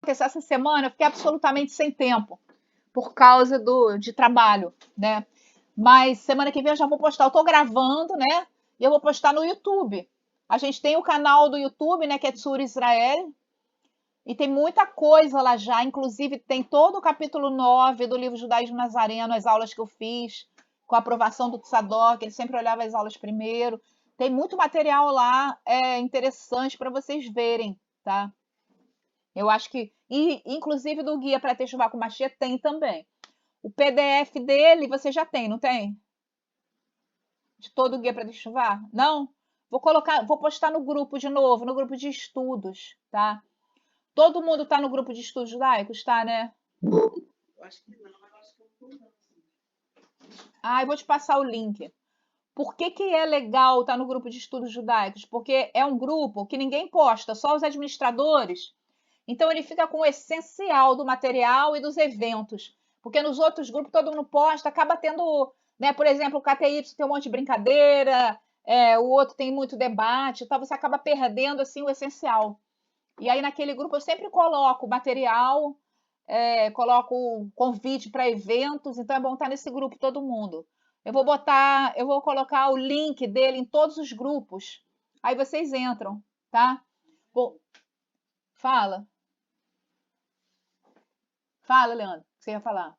Essa semana eu fiquei absolutamente sem tempo por causa de trabalho, né? Mas semana que vem eu já vou postar. Eu tô gravando, né? E eu vou postar no YouTube. A gente tem o canal do YouTube, né? Que é Tsur Israel. E tem muita coisa lá já. Inclusive, tem todo o capítulo 9 do livro Judaísmo Nazareno, as aulas que eu fiz, com a aprovação do Tzadok. Ele sempre olhava as aulas primeiro. Tem muito material lá interessante para vocês verem, tá? Eu acho que. E, inclusive, do Guia para Techuvá com Mashiach tem também. O PDF dele você já tem, não tem? De todo o Guia para Techuvá? Não? Vou postar no grupo de novo, no grupo de estudos, tá? Todo mundo tá no grupo de estudos judaicos, tá, né? Eu acho que não, mas eu acho que eu tô não. Ah, eu vou te passar o link. Por que, que é legal estar no grupo de estudos judaicos? Porque é um grupo que ninguém posta, só os administradores. Então ele fica com o essencial do material e dos eventos. Porque nos outros grupos todo mundo posta, acaba tendo, né, por exemplo, o KTY tem um monte de brincadeira, o outro tem muito debate, então você acaba perdendo assim o essencial. E aí naquele grupo eu sempre coloco material, coloco convite para eventos, então é bom estar nesse grupo todo mundo. Eu vou colocar o link dele em todos os grupos. Aí vocês entram, tá? Bom, fala. Fala, Leandro, o que você ia falar?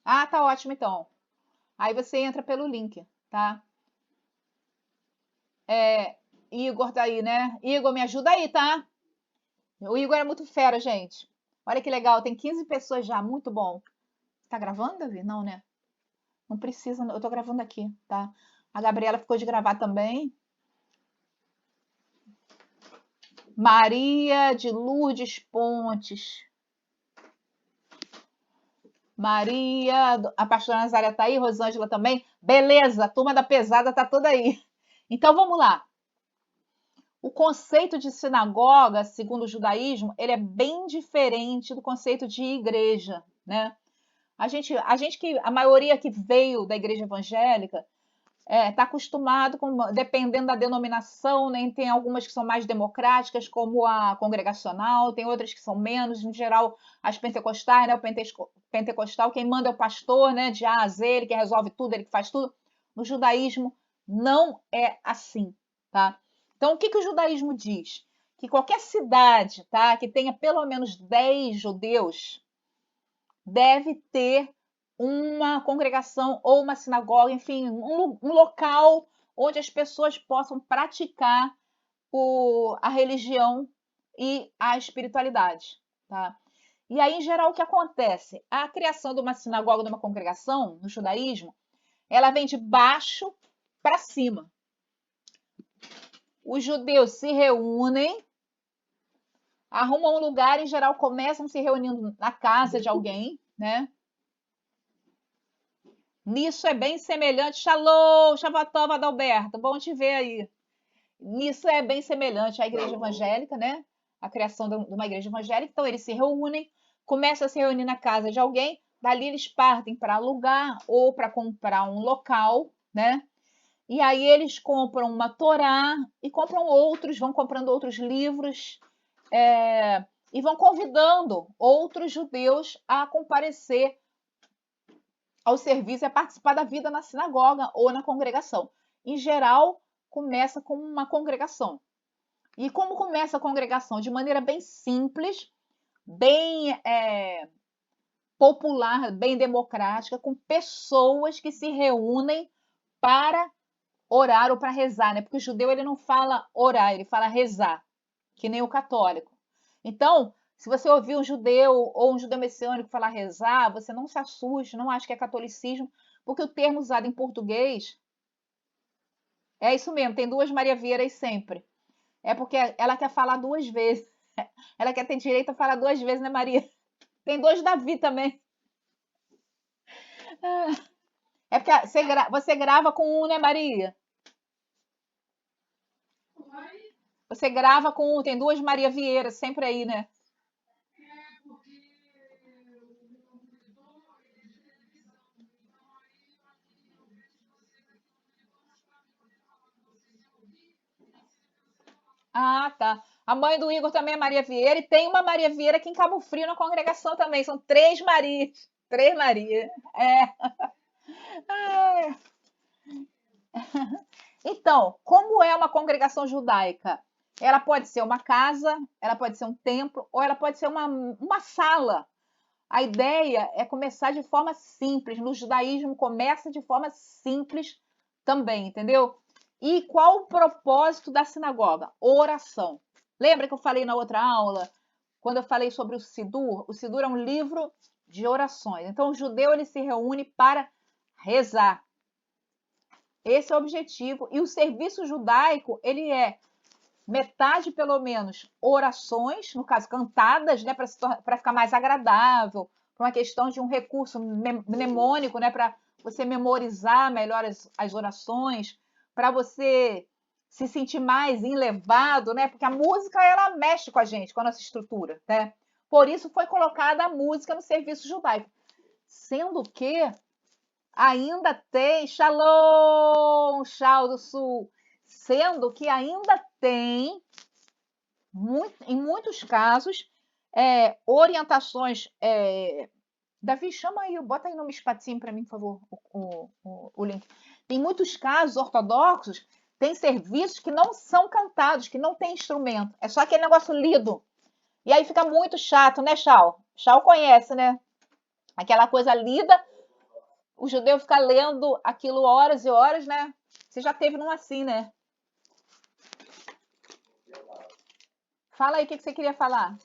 Ah, tá ótimo então. Aí você entra pelo link, tá? Igor tá aí, né? Igor, me ajuda aí, tá? O Igor é muito fera, gente. Olha que legal, tem 15 pessoas já, muito bom. Tá gravando, Davi? Não, né? Não precisa, eu tô gravando aqui, tá? A Gabriela ficou de gravar também. Maria de Lourdes Pontes. Maria, a pastora Nazaré tá aí, Rosângela também. Beleza, a turma da pesada tá toda aí. Então vamos lá. O conceito de sinagoga, segundo o judaísmo, ele é bem diferente do conceito de igreja, né? A maioria que veio da igreja evangélica está acostumado com, dependendo da denominação, né? Tem algumas que são mais democráticas, como a congregacional, tem outras que são menos, em geral, as pentecostais, né? O pentecostal, quem manda é o pastor, né? De A a Z, ele que resolve tudo, ele que faz tudo. No judaísmo, não é assim, tá? Então, o que, que o judaísmo diz? Que qualquer cidade, tá? Que tenha pelo menos 10 judeus, deve ter uma congregação ou uma sinagoga, enfim, um local onde as pessoas possam praticar a religião e a espiritualidade, tá? E aí, em geral, o que acontece? A criação de uma sinagoga, de uma congregação, no judaísmo, ela vem de baixo para cima. Os judeus se reúnem, arrumam um lugar, em geral, começam se reunindo na casa de alguém, né? Nisso é bem semelhante. Shalom, Shavatov, Adalberto, bom te ver aí. Nisso é bem semelhante à igreja evangélica, né? A criação de uma igreja evangélica. Então, eles se reúnem, começam a se reunir na casa de alguém, dali eles partem para alugar ou para comprar um local, né? E aí eles compram uma Torá e compram outros, vão comprando outros livros e vão convidando outros judeus a comparecer ao serviço e a participar da vida na sinagoga ou na congregação. Em geral, começa com uma congregação. E como começa a congregação? De maneira bem simples, bem popular, bem democrática, com pessoas que se reúnem para orar ou para rezar, né? Porque o judeu ele não fala orar, ele fala rezar, que nem o católico. Então, se você ouvir um judeu ou um judeu messiânico falar rezar, você não se assuste, não ache que é catolicismo, porque o termo usado em português é isso mesmo, tem duas Maria Vieiras sempre. É porque ela quer falar duas vezes. Ela quer ter direito a falar duas vezes, né, Maria? Tem dois Davi também. É porque você grava com um, né, Maria? Você grava com um, tem duas Maria Vieira sempre aí, né? Ah, tá. A mãe do Igor também é Maria Vieira, e tem uma Maria Vieira aqui em Cabo Frio na congregação também. São 3 Marias. 3 Marias. É. Então, como é uma congregação judaica? Ela pode ser uma casa, ela pode ser um templo, ou ela pode ser uma sala. A ideia é começar de forma simples. No judaísmo começa de forma simples também, entendeu? E qual o propósito da sinagoga? Oração. Lembra que eu falei na outra aula, quando eu falei sobre o Sidur? O Sidur é um livro de orações. Então, o judeu ele se reúne para rezar. Esse é o objetivo. E o serviço judaico, ele é metade, pelo menos, orações, no caso, cantadas, né, para ficar mais agradável, para uma questão de um recurso mnemônico, né, para você memorizar melhor as orações, para você se sentir mais enlevado, né, porque a música, ela mexe com a gente, com a nossa estrutura, né? Por isso foi colocada a música no serviço judaico. Sendo que ainda tem Shalom, Shal do Sul, sendo que ainda tem, em muitos casos, orientações. Davi, chama aí, bota aí no espacinho para mim, por favor, o link. Tem muitos casos ortodoxos, tem serviços que não são cantados, que não tem instrumento, é só aquele negócio lido. E aí fica muito chato, né, Shal? Shal conhece, né? Aquela coisa lida. O judeu fica lendo aquilo horas e horas, né? Você já teve num assim, né? Fala aí o que você queria falar.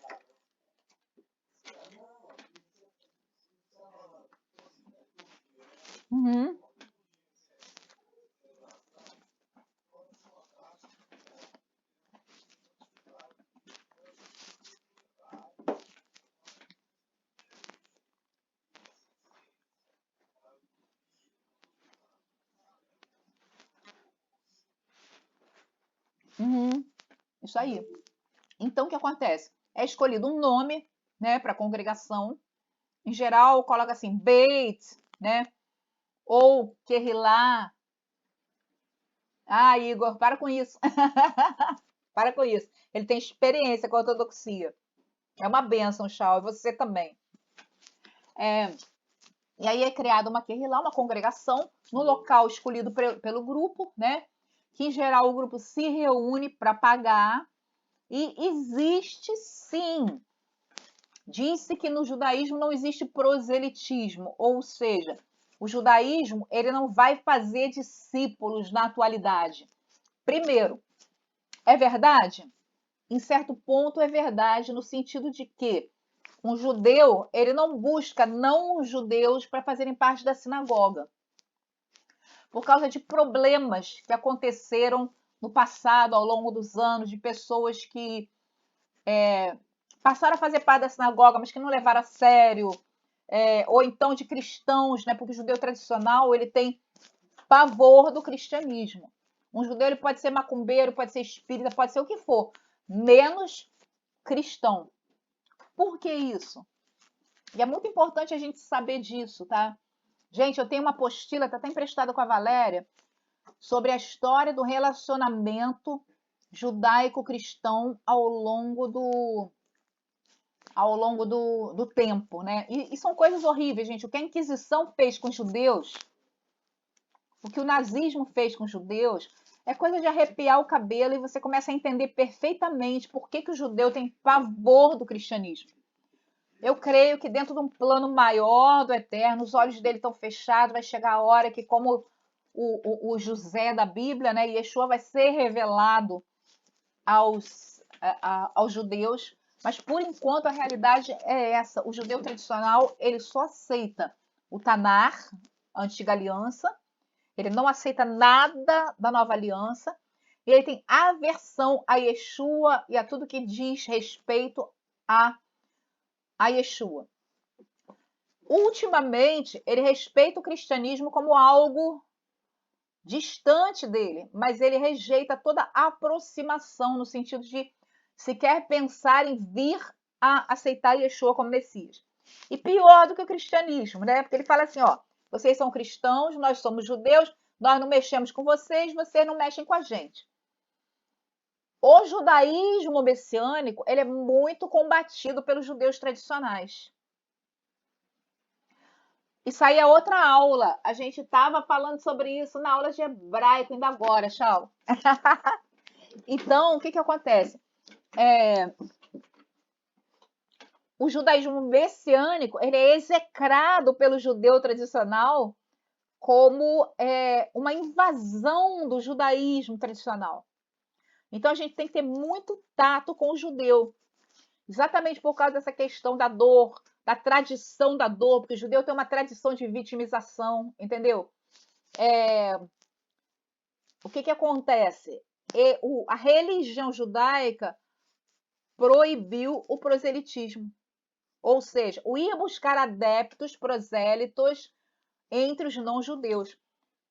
Uhum. Uhum. Isso aí. Então, o que acontece? É escolhido um nome, né, para a congregação. Em geral, coloca assim, Beit, né? Ou Kehilá. Ah, Igor, para com isso. Para com isso. Ele tem experiência com a ortodoxia. É uma bênção, Shaul, e você também. E aí é criada uma Kehilá, uma congregação, no local escolhido pelo grupo, né? Que em geral o grupo se reúne para pagar. E existe sim. Disse que no judaísmo não existe proselitismo, ou seja, o judaísmo ele não vai fazer discípulos na atualidade. Primeiro, é verdade? Em certo ponto é verdade no sentido de que um judeu ele não busca não judeus para fazerem parte da sinagoga, por causa de problemas que aconteceram no passado, ao longo dos anos, de pessoas que passaram a fazer parte da sinagoga, mas que não levaram a sério, ou então de cristãos, né? Porque o judeu tradicional ele tem pavor do cristianismo. Um judeu ele pode ser macumbeiro, pode ser espírita, pode ser o que for, menos cristão. Por que isso? E é muito importante a gente saber disso, tá? Gente, eu tenho uma apostila, tá até emprestada com a Valéria, sobre a história do relacionamento judaico-cristão ao longo do tempo, né? E são coisas horríveis, gente. O que a Inquisição fez com os judeus, o que o nazismo fez com os judeus, é coisa de arrepiar o cabelo e você começa a entender perfeitamente por que o judeu tem pavor do cristianismo. Eu creio que dentro de um plano maior do eterno, os olhos dele estão fechados, vai chegar a hora que, como o José da Bíblia, né, Yeshua vai ser revelado aos judeus, mas por enquanto a realidade é essa. O judeu tradicional ele só aceita o Tanar, a antiga aliança, ele não aceita nada da nova aliança, e ele tem aversão a Yeshua e a tudo que diz respeito a Yeshua. Ultimamente, ele respeita o cristianismo como algo distante dele, mas ele rejeita toda aproximação no sentido de sequer pensar em vir a aceitar Yeshua como Messias. E pior do que o cristianismo, né? Porque ele fala assim, ó, vocês são cristãos, nós somos judeus, nós não mexemos com vocês, vocês não mexem com a gente. O judaísmo messiânico, ele é muito combatido pelos judeus tradicionais. Isso aí é outra aula. A gente estava falando sobre isso na aula de hebraico ainda agora, Tchau. Então, o que que acontece? O judaísmo messiânico, ele é execrado pelo judeu tradicional como uma invasão do judaísmo tradicional. Então, a gente tem que ter muito tato com o judeu, exatamente por causa dessa questão da dor, da tradição da dor, porque o judeu tem uma tradição de vitimização, entendeu? O que que acontece? A religião judaica proibiu o proselitismo, ou seja, o ir buscar adeptos prosélitos entre os não-judeus.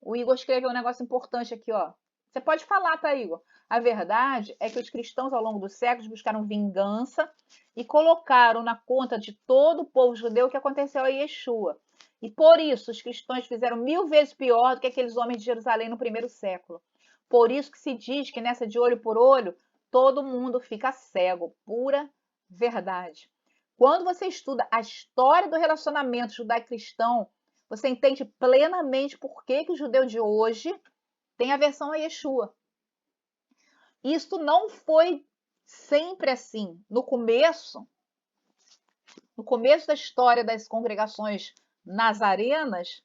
O Igor escreveu um negócio importante aqui, ó. Você pode falar, tá, Igor? A verdade é que os cristãos, ao longo dos séculos, buscaram vingança e colocaram na conta de todo o povo judeu o que aconteceu a Yeshua. E por isso os cristãos fizeram 1000 vezes pior do que aqueles homens de Jerusalém no primeiro século. Por isso que se diz que nessa de olho por olho, todo mundo fica cego. Pura verdade. Quando você estuda a história do relacionamento judaico-cristão, você entende plenamente por que o judeu de hoje tem aversão a Yeshua. Isso não foi sempre assim. No começo da história das congregações nazarenas,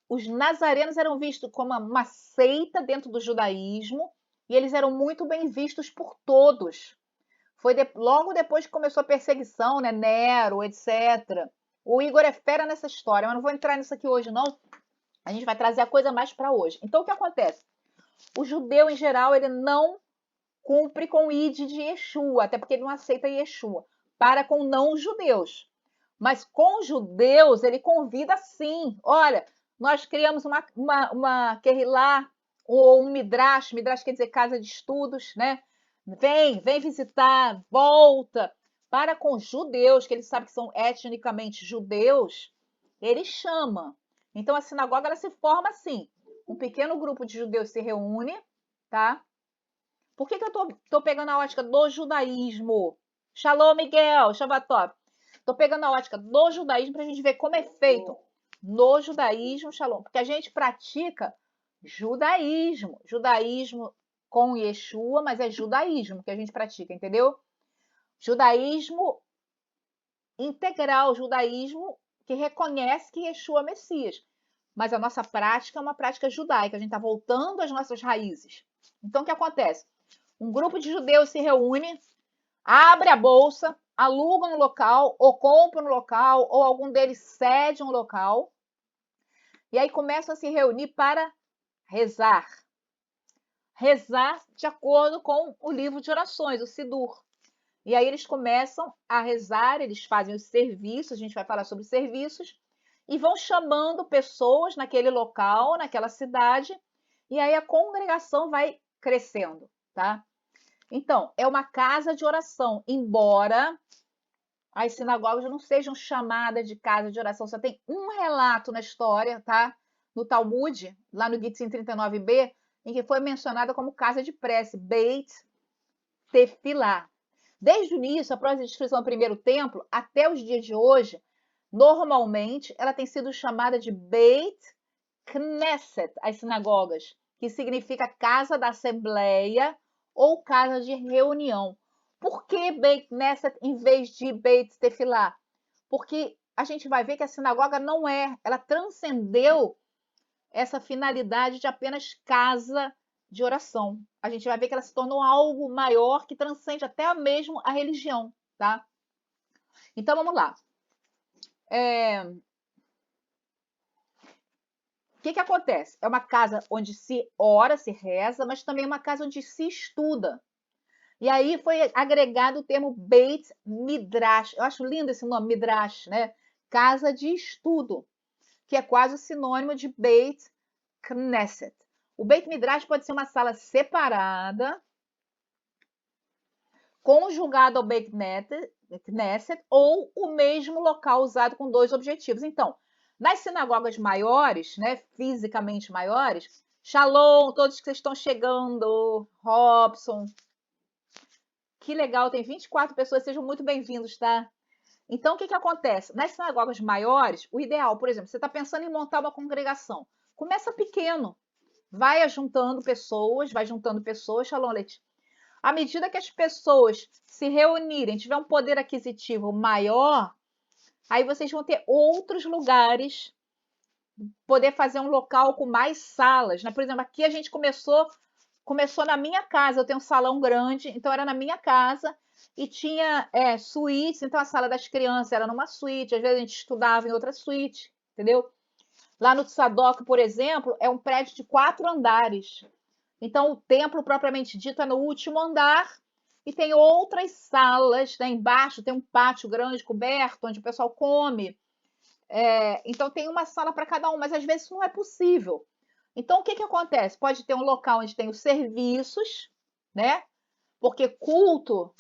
os nazarenos eram vistos como uma seita dentro do judaísmo e eles eram muito bem vistos por todos. Foi logo depois que começou a perseguição, né? Nero, etc. O Igor é fera nessa história, mas não vou entrar nisso aqui hoje, não. A gente vai trazer a coisa mais para hoje. Então, o que acontece? O judeu, em geral, ele não cumpre com o id de Yeshua, até porque ele não aceita Yeshua, para com não-judeus. Mas com judeus, ele convida sim. Olha, nós criamos uma Kehilá, ou um Midrash quer dizer casa de estudos, né? Vem visitar, volta. Para com judeus, que ele sabe que são etnicamente judeus, ele chama. Então a sinagoga ela se forma assim. Um pequeno grupo de judeus se reúne, tá? Por que eu tô pegando a ótica do judaísmo? Shalom, Miguel, Shabbatov. Tô pegando a ótica do judaísmo para a gente ver como é feito no judaísmo, Shalom. Porque a gente pratica judaísmo. Judaísmo com Yeshua, mas é judaísmo que a gente pratica, entendeu? Judaísmo integral, judaísmo que reconhece que Yeshua é Messias. Mas a nossa prática é uma prática judaica, a gente está voltando às nossas raízes. Então, o que acontece? Um grupo de judeus se reúne, abre a bolsa, aluga no local, ou compra no local, ou algum deles cede um local, e aí começam a se reunir para rezar. Rezar de acordo com o livro de orações, o Sidur. E aí eles começam a rezar, eles fazem os serviços, a gente vai falar sobre serviços, e vão chamando pessoas naquele local, naquela cidade, e aí a congregação vai crescendo, tá? Então, é uma casa de oração, embora as sinagogas não sejam chamadas de casa de oração, só tem um relato na história, tá? No Talmud, lá no Gittin 39b, em que foi mencionada como casa de prece, Beit Tefilá. Desde o início, após a destruição do primeiro templo, até os dias de hoje, normalmente ela tem sido chamada de Beit Knesset, as sinagogas, que significa casa da assembleia ou casa de reunião. Por que Beit Knesset em vez de Beit Tefilá? Porque a gente vai ver que a sinagoga não ela transcendeu essa finalidade de apenas casa de oração. A gente vai ver que ela se tornou algo maior que transcende até mesmo a religião, tá? Então vamos lá. O que acontece? É uma casa onde se ora, se reza, mas também uma casa onde se estuda. E aí foi agregado o termo Beit Midrash. Eu acho lindo esse nome, Midrash, né? Casa de estudo, que é quase sinônimo de Beit Knesset. O Beit Midrash pode ser uma sala separada, conjugada ao Beit Knesset, ou o mesmo local usado com dois objetivos. Então, nas sinagogas maiores, né, fisicamente maiores, Shalom, todos que estão chegando, Robson, Que legal, tem 24 pessoas, sejam muito bem-vindos, tá? Então, o que acontece? Nas sinagogas maiores, o ideal, por exemplo, você está pensando em montar uma congregação. Começa pequeno, vai juntando pessoas, Shalom, Leti. À medida que as pessoas se reunirem, tiver um poder aquisitivo maior, aí vocês vão ter outros lugares, poder fazer um local com mais salas, né? Por exemplo, aqui a gente começou na minha casa, eu tenho um salão grande, então era na minha casa, e tinha suítes, então a sala das crianças era numa suíte, às vezes a gente estudava em outra suíte, entendeu? Lá no Tzadok, por exemplo, é um prédio de 4 andares. Então, o templo propriamente dito é no último andar e tem outras salas, né? Embaixo tem um pátio grande coberto, onde o pessoal come. Então, tem uma sala para cada um, mas às vezes isso não é possível. Então, o que acontece? Pode ter um local onde tem os serviços, né? Porque culto,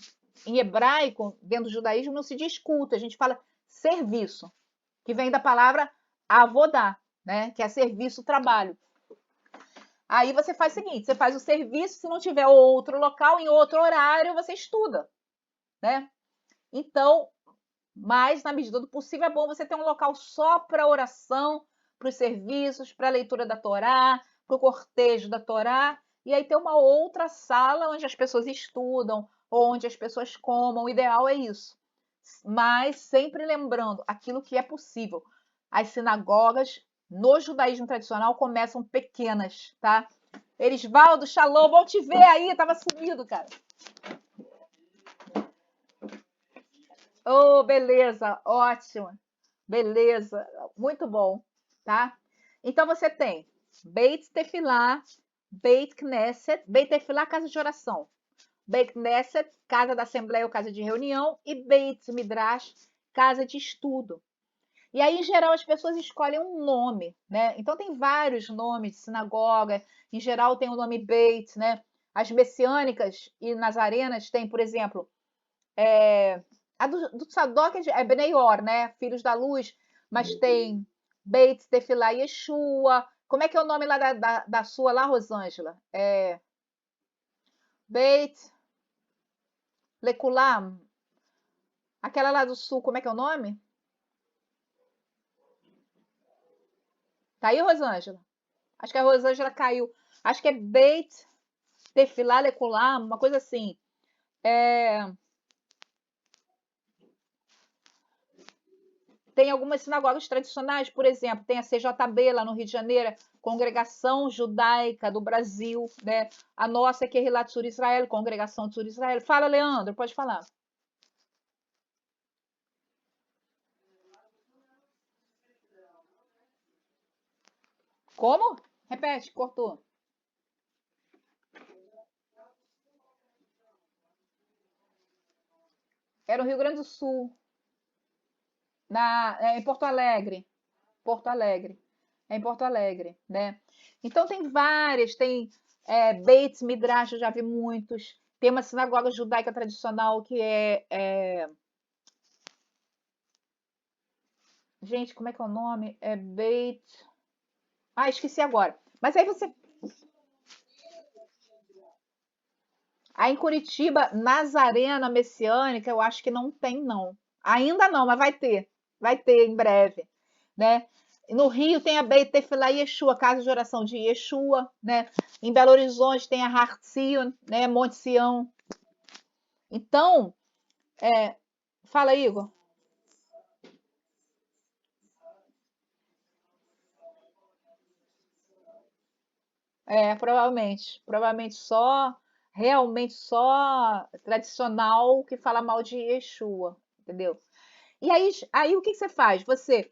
em hebraico, dentro do judaísmo, não se diz culto, a gente fala serviço, que vem da palavra avodá, né? Que é serviço, trabalho. Aí você faz o seguinte, você faz o serviço, se não tiver outro local, em outro horário, você estuda, né? Então, mas na medida do possível é bom você ter um local só para oração, para os serviços, para a leitura da Torá, para o cortejo da Torá, e aí ter uma outra sala onde as pessoas estudam, onde as pessoas comam, o ideal é isso. Mas sempre lembrando aquilo que é possível. As sinagogas no judaísmo tradicional começam pequenas, tá? Erisvaldo, Shalom, vou te ver aí, tava sumido, cara. Oh, beleza, ótimo. Beleza, muito bom, tá? Então você tem Beit Tefilá, Beit Knesset, Beit Tefilá, casa de oração. Beit Knesset, casa da assembleia ou casa de reunião, e Beit Midrash, casa de estudo. E aí, em geral, as pessoas escolhem um nome, né? Então, tem vários nomes de sinagoga. Em geral, tem o nome Beit, né? As messiânicas e nazarenas tem, por exemplo, a do Tzadok é Bnei Or, né? Filhos da Luz. Mas tem Beit Tefilá Yeshua. Como é que é o nome lá da sua, lá, Rosângela? Beit Lekulam. Aquela lá do sul, como é que é o nome? Tá aí, Rosângela? Acho que a Rosângela caiu. Acho que é Beit Tefilá Lekulam, uma coisa assim. Tem algumas sinagogas tradicionais, por exemplo, tem a CJB lá no Rio de Janeiro, Congregação Judaica do Brasil, né? A nossa é Kerilat Tzur Israel, Congregação Tzur Israel. Fala, Leandro, pode falar. Como? Repete, cortou. Era no Rio Grande do Sul, em Porto Alegre. Porto Alegre. É em Porto Alegre, né? Então tem várias, tem Beit Midrash, eu já vi muitos. Tem uma sinagoga judaica tradicional que gente, como é que é o nome? É Beit. Ah, esqueci agora. Mas aí você. Aí em Curitiba, Nazarena Messiânica, eu acho que não tem, não. Ainda não, mas vai ter. Vai ter em breve, né? No Rio tem a Beit Tefilá Yeshua, casa de oração de Yeshua, né? Em Belo Horizonte tem a Har Zion, né? Monte Sião. Então, fala, Igor. Provavelmente realmente só tradicional que fala mal de Yeshua, entendeu? E aí o que você faz? Você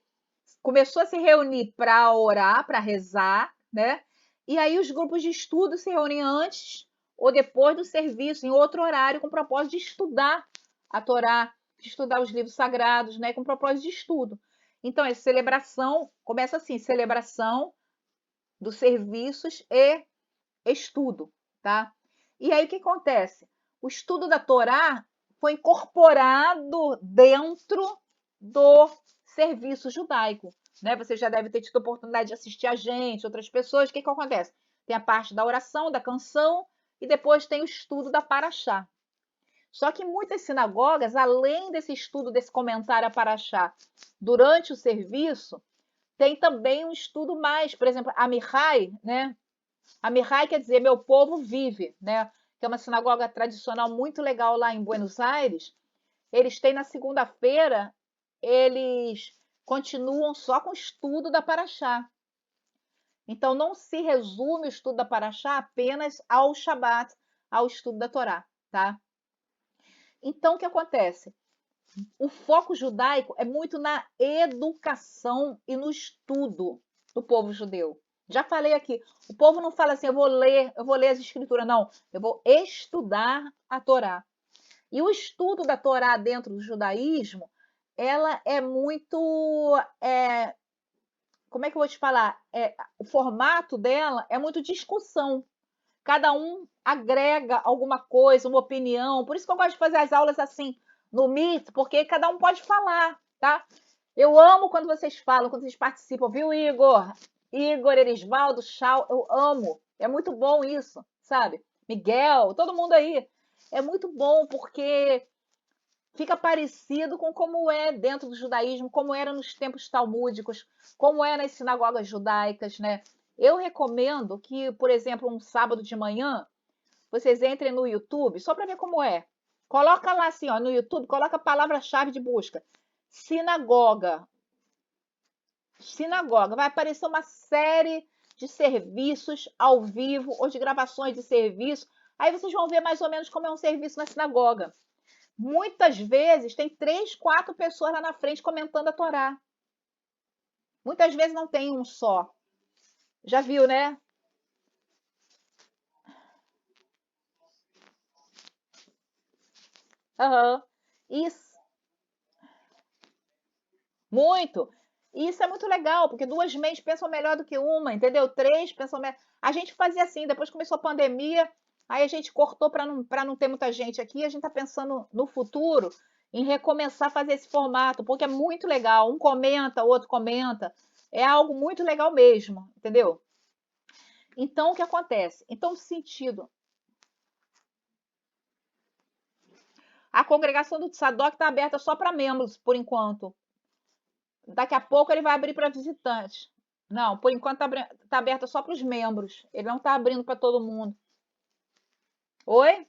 começou a se reunir para orar, para rezar, né? E aí os grupos de estudo se reúnem antes ou depois do serviço, em outro horário, com o propósito de estudar a Torá, de estudar os livros sagrados, né? Com propósito de estudo. Então, essa celebração começa assim: celebração dos serviços e estudo, tá? E aí o que acontece? O estudo da Torá foi incorporado dentro do serviço judaico, né? Você já deve ter tido a oportunidade de assistir a gente, outras pessoas. O que acontece? Tem a parte da oração, da canção, e depois tem o estudo da Paraxá. Só que muitas sinagogas, além desse estudo, desse comentário a Paraxá, durante o serviço, tem também um estudo mais, por exemplo, Amichai, né? Amichai quer dizer meu povo vive, né? Que é uma sinagoga tradicional muito legal lá em Buenos Aires. Eles têm na segunda-feira, eles continuam só com o estudo da Paraxá. Então não se resume o estudo da Paraxá apenas ao Shabat, ao estudo da Torá, tá? Então o que acontece? O foco judaico é muito na educação e no estudo do povo judeu. Já falei aqui, o povo não fala assim, eu vou ler as escrituras, não. Eu vou estudar a Torá. E o estudo da Torá dentro do judaísmo, ela é muito, como é que eu vou te falar? O formato dela é muito discussão. Cada um agrega alguma coisa, uma opinião. Por isso que eu gosto de fazer as aulas assim no Meet, porque cada um pode falar, tá? Eu amo quando vocês falam, quando vocês participam, viu, Igor? Igor, Erisvaldo, Chau, eu amo. É muito bom isso, sabe? Miguel, todo mundo aí. É muito bom porque fica parecido com como é dentro do judaísmo, como era nos tempos talmúdicos, como é nas sinagogas judaicas, né? Eu recomendo que, por exemplo, um sábado de manhã, vocês entrem no YouTube, só para ver como é. Coloca lá assim, ó, no YouTube, coloca a palavra-chave de busca. Sinagoga. Sinagoga. Vai aparecer uma série de serviços ao vivo ou de gravações de serviço. Aí vocês vão ver mais ou menos como é um serviço na sinagoga. Muitas vezes tem 3, 4 pessoas lá na frente comentando a Torá. Muitas vezes não tem um só. Já viu, né? Aham. Isso, muito. E isso é muito legal, porque 2 mentes pensam melhor do que uma, entendeu? 3 pensam melhor. A gente fazia assim, depois começou a pandemia, aí a gente cortou para não ter muita gente aqui. A gente está pensando no futuro em recomeçar a fazer esse formato, porque é muito legal. Um comenta, o outro comenta. É algo muito legal mesmo, entendeu? Então, o que acontece? Então, o sentido. A congregação do Tzadok está aberta só para membros, por enquanto. Daqui a pouco ele vai abrir para visitantes. Não, por enquanto tá aberta só para os membros. Ele não está abrindo para todo mundo. Oi?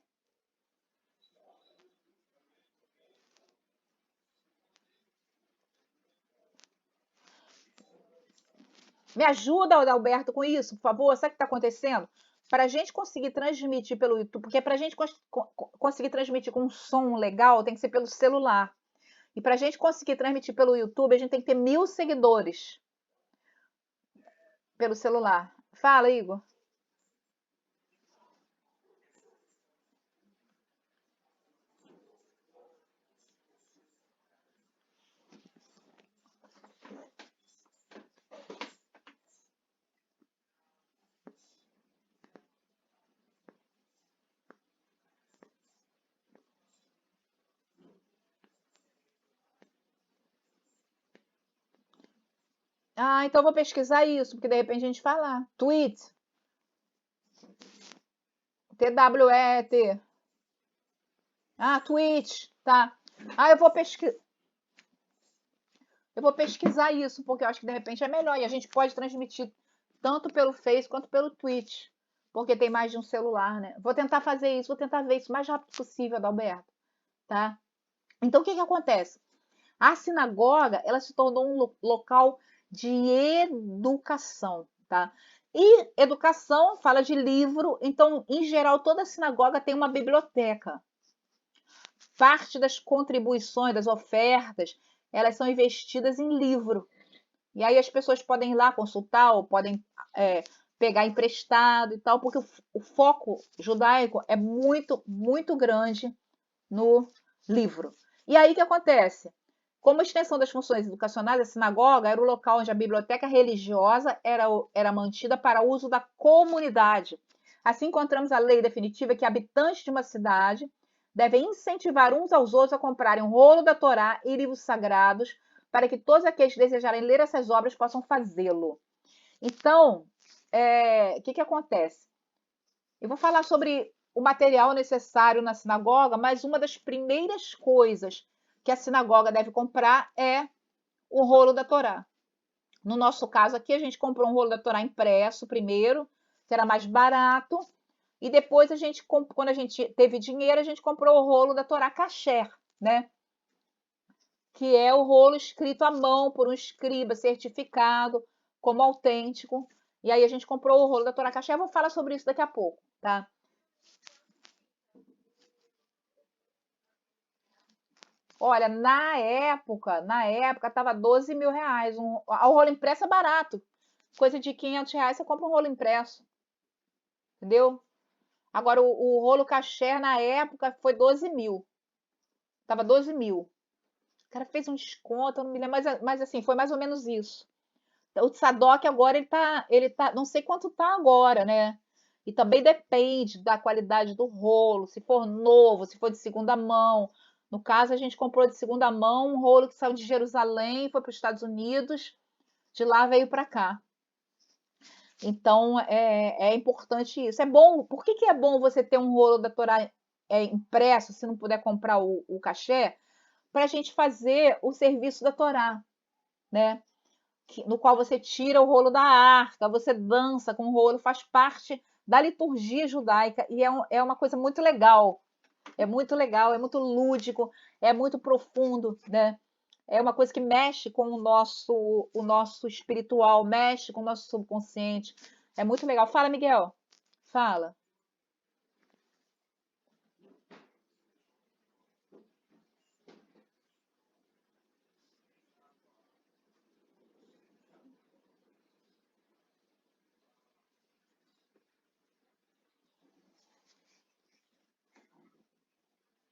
Me ajuda, Adalberto, com isso, por favor. Sabe o que está acontecendo? Para a gente conseguir transmitir pelo YouTube, porque para a gente conseguir transmitir com um som legal, tem que ser pelo celular. E para a gente conseguir transmitir pelo YouTube, a gente tem que ter 1.000 seguidores pelo celular. Fala, Igor. Ah, então eu vou pesquisar isso, porque de repente a gente fala. Tweet, TWET. Ah, Twitch, tá. Ah, eu vou pesquisar isso, porque eu acho que de repente é melhor. E a gente pode transmitir tanto pelo Face quanto pelo Twitch, porque tem mais de um celular, né? Vou tentar fazer isso, vou tentar ver isso o mais rápido possível, Adalberto, tá? Então, o que que acontece? A sinagoga, ela se tornou um local de educação, tá? E educação fala de livro, então, em geral, toda sinagoga tem uma biblioteca. Parte das contribuições, das ofertas, elas são investidas em livro. E aí as pessoas podem ir lá consultar, ou podem pegar emprestado e tal, porque o foco judaico é muito, muito grande no livro. E aí o que acontece? Como extensão das funções educacionais, a sinagoga era o local onde a biblioteca religiosa era mantida para uso da comunidade. Assim encontramos a lei definitiva que habitantes de uma cidade devem incentivar uns aos outros a comprarem um rolo da Torá e livros sagrados para que todos aqueles que desejarem ler essas obras possam fazê-lo. Então, o que acontece? Eu vou falar sobre o material necessário na sinagoga, mas uma das primeiras coisas que a sinagoga deve comprar é o rolo da Torá. No nosso caso aqui, a gente comprou um rolo da Torá impresso primeiro, que era mais barato, e depois quando a gente teve dinheiro, a gente comprou o rolo da Torá Kasher, né? Que é o rolo escrito à mão por um escriba certificado como autêntico. E aí a gente comprou o rolo da Torá Kasher. Eu vou falar sobre isso daqui a pouco, tá? Olha, na época estava 12 mil reais. O rolo impresso é barato. Coisa de 500 reais você compra um rolo impresso. Entendeu? Agora, o rolo Kasher na época foi 12 mil. Tava 12 mil. O cara fez um desconto, eu não me lembro, mas assim, foi mais ou menos isso. O Sadoc agora ele tá, não sei quanto tá agora, né? E também depende da qualidade do rolo, se for novo, se for de segunda mão. No caso, a gente comprou de segunda mão um rolo que saiu de Jerusalém, foi para os Estados Unidos, de lá veio para cá. Então é importante isso. É bom. Por que é bom você ter um rolo da Torá impresso, se não puder comprar o cachê, para a gente fazer o serviço da Torá, né? No qual você tira o rolo da arca, você dança com o rolo, faz parte da liturgia judaica e é uma coisa muito legal. É muito legal, é muito lúdico, é muito profundo, né? É uma coisa que mexe com o nosso espiritual, mexe com o nosso subconsciente. É muito legal. Fala, Miguel. Fala.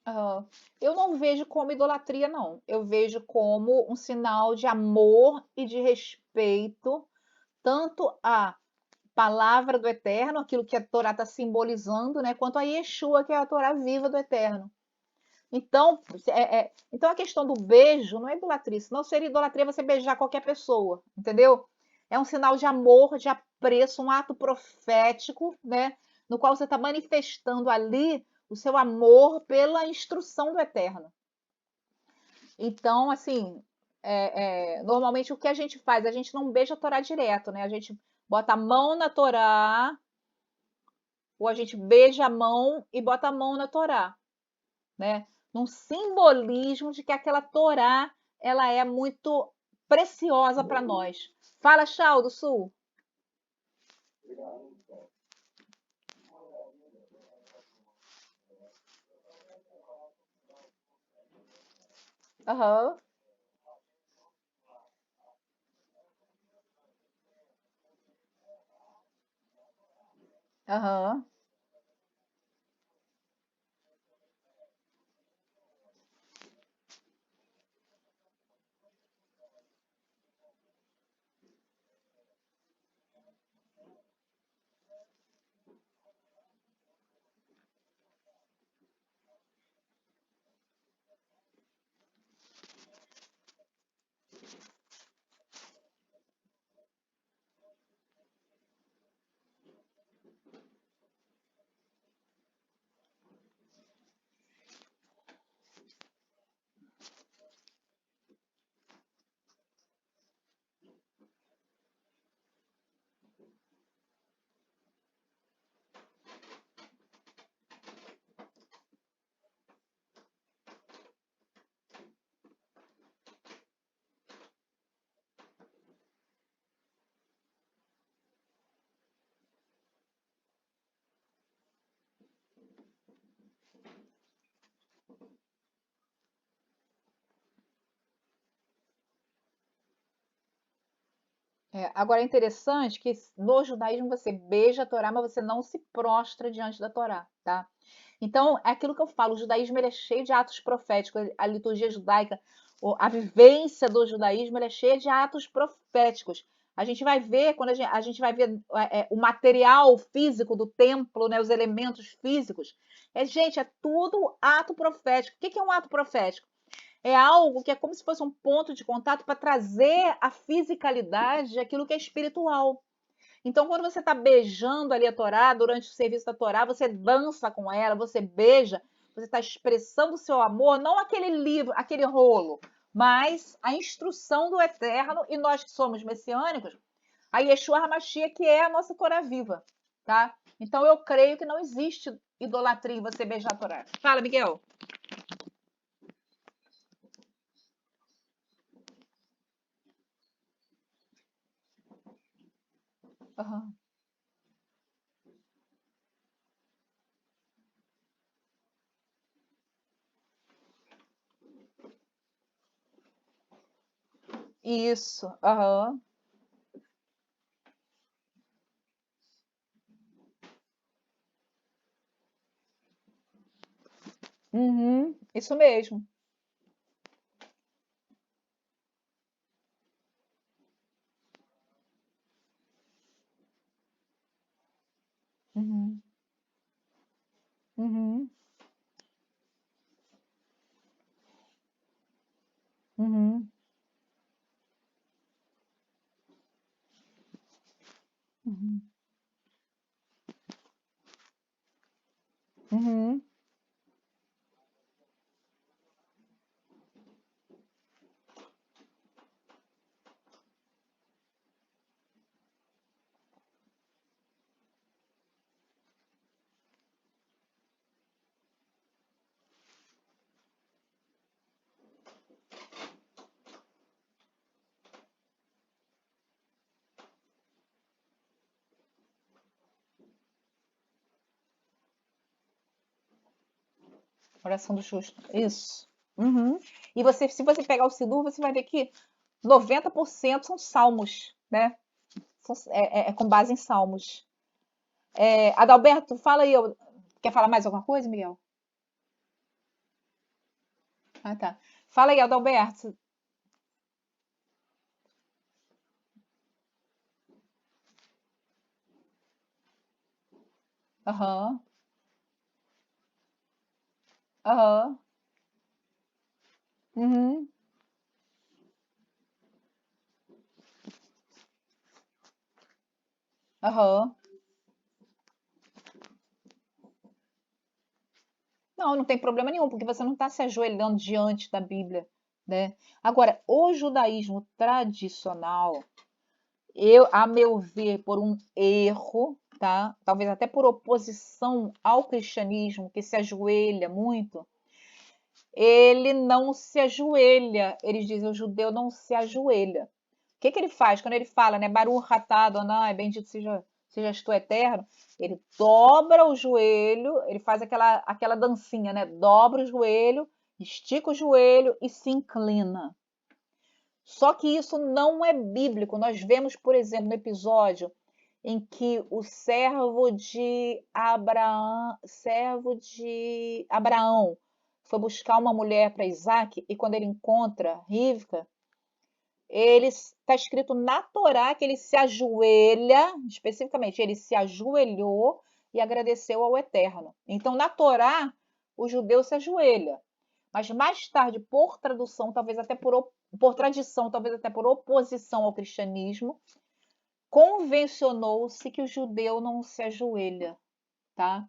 Ah, eu não vejo como idolatria, não. Eu vejo como um sinal de amor e de respeito, tanto à palavra do Eterno, aquilo que a Torá está simbolizando, né, quanto a Yeshua, que é a Torá viva do Eterno. Então a questão do beijo não é idolatria, senão seria idolatria você beijar qualquer pessoa, entendeu? É um sinal de amor, de apreço, um ato profético, né? No qual você está manifestando ali o seu amor pela instrução do Eterno. Então, assim, normalmente o que a gente faz? A gente não beija a Torá direto, né? A gente bota a mão na Torá, ou a gente beija a mão e bota a mão na Torá, né? Num simbolismo de que aquela Torá ela é muito preciosa para nós. Fala, Chau, do Sul. Aham, aham. Agora é interessante que no judaísmo você beija a Torá, mas você não se prostra diante da Torá, tá? Então, é aquilo que eu falo, o judaísmo ele é cheio de atos proféticos, a liturgia judaica, a vivência do judaísmo ele é cheia de atos proféticos. A gente vai ver, quando a gente vai ver o material físico do templo, né, os elementos físicos, gente, é tudo ato profético. O que é um ato profético? É algo que é como se fosse um ponto de contato para trazer a fisicalidade aquilo que é espiritual. Então, quando você está beijando ali a Torá, durante o serviço da Torá, você dança com ela, você beija, você está expressando o seu amor, não aquele livro, aquele rolo, mas a instrução do Eterno, e nós que somos messiânicos, a Yeshua HaMashiach, que é a nossa Torá viva, tá? Então, eu creio que não existe idolatria em você beijar a Torá. Fala, Miguel. Uhum. Isso. Uhum. Uhum. Isso mesmo. Uhum. Uhum. Uhum. Uhum. Uhum. Oração do justo. Isso. Uhum. E você, se você pegar o Sidur, você vai ver que 90% são salmos, né? É com base em salmos. Adalberto, fala aí. Quer falar mais alguma coisa, Miguel? Ah, tá. Fala aí, Adalberto. Aham, aham, uhum, aham. Não, não tem problema nenhum, porque você não está se ajoelhando diante da Bíblia, né? Agora, o judaísmo tradicional, a meu ver, por um erro, tá? Talvez até por oposição ao cristianismo, que se ajoelha muito, ele não se ajoelha. Eles dizem, o judeu não se ajoelha. O que que ele faz? Quando ele fala, né? Baruch atah Adonai, bendito sejas tu eterno. Ele dobra o joelho, ele faz aquela dancinha, né? Dobra o joelho, estica o joelho e se inclina. Só que isso não é bíblico. Nós vemos, por exemplo, no episódio em que o servo de Abraão foi buscar uma mulher para Isaac e quando ele encontra Rivca, ele está escrito na Torá que ele se ajoelha, especificamente, ele se ajoelhou e agradeceu ao Eterno. Então, na Torá, o judeu se ajoelha. Mas mais tarde, por tradução, talvez até por tradição, talvez até por oposição ao cristianismo, convencionou-se que o judeu não se ajoelha, tá?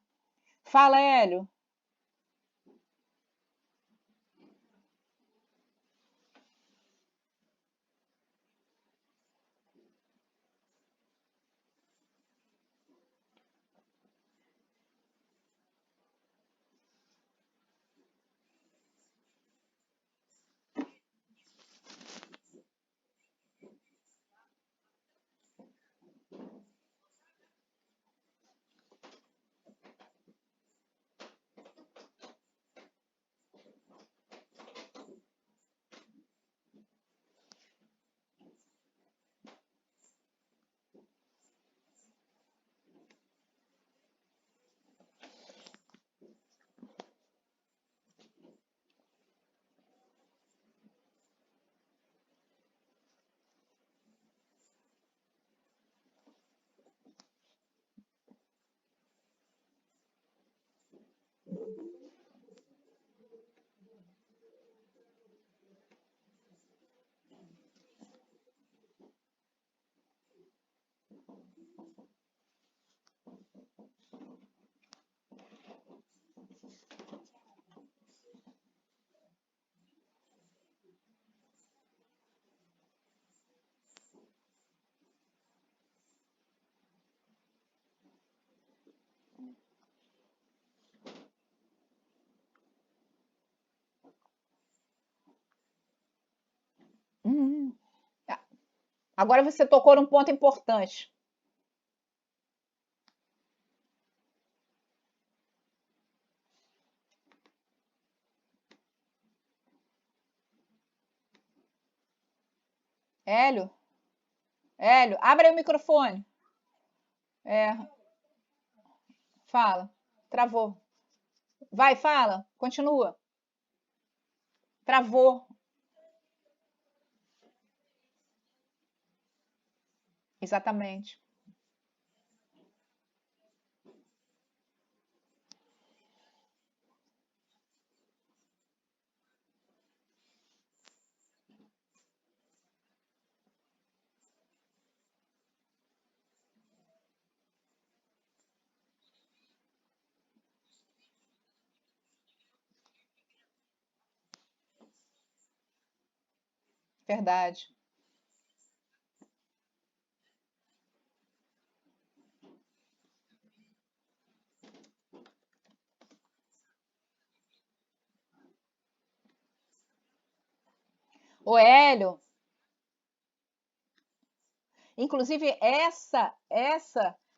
Fala, Hélio. Agora você tocou num ponto importante. Hélio, Hélio, abre aí o microfone. É, fala. Travou. Vai, fala. Continua. Travou. Exatamente. Verdade. O Hélio, inclusive essa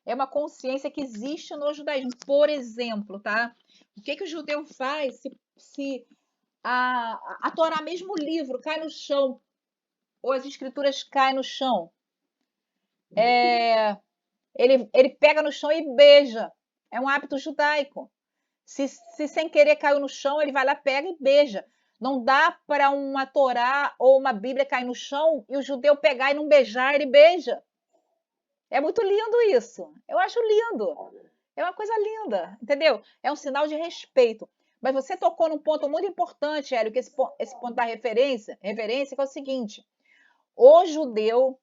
é uma consciência que existe no judaísmo. Por exemplo, tá? O que que o judeu faz se a Torá, mesmo o livro, cai no chão, ou as escrituras caem no chão? Ele pega no chão e beija. É um hábito judaico. Se sem querer caiu no chão, ele vai lá, pega e beija. Não dá para uma Torá ou uma Bíblia cair no chão e o judeu pegar e não beijar, ele beija. É muito lindo isso. Eu acho lindo. É uma coisa linda, entendeu? É um sinal de respeito. Mas você tocou num ponto muito importante, Hélio, que esse ponto da reverência, que é o seguinte: o judeu,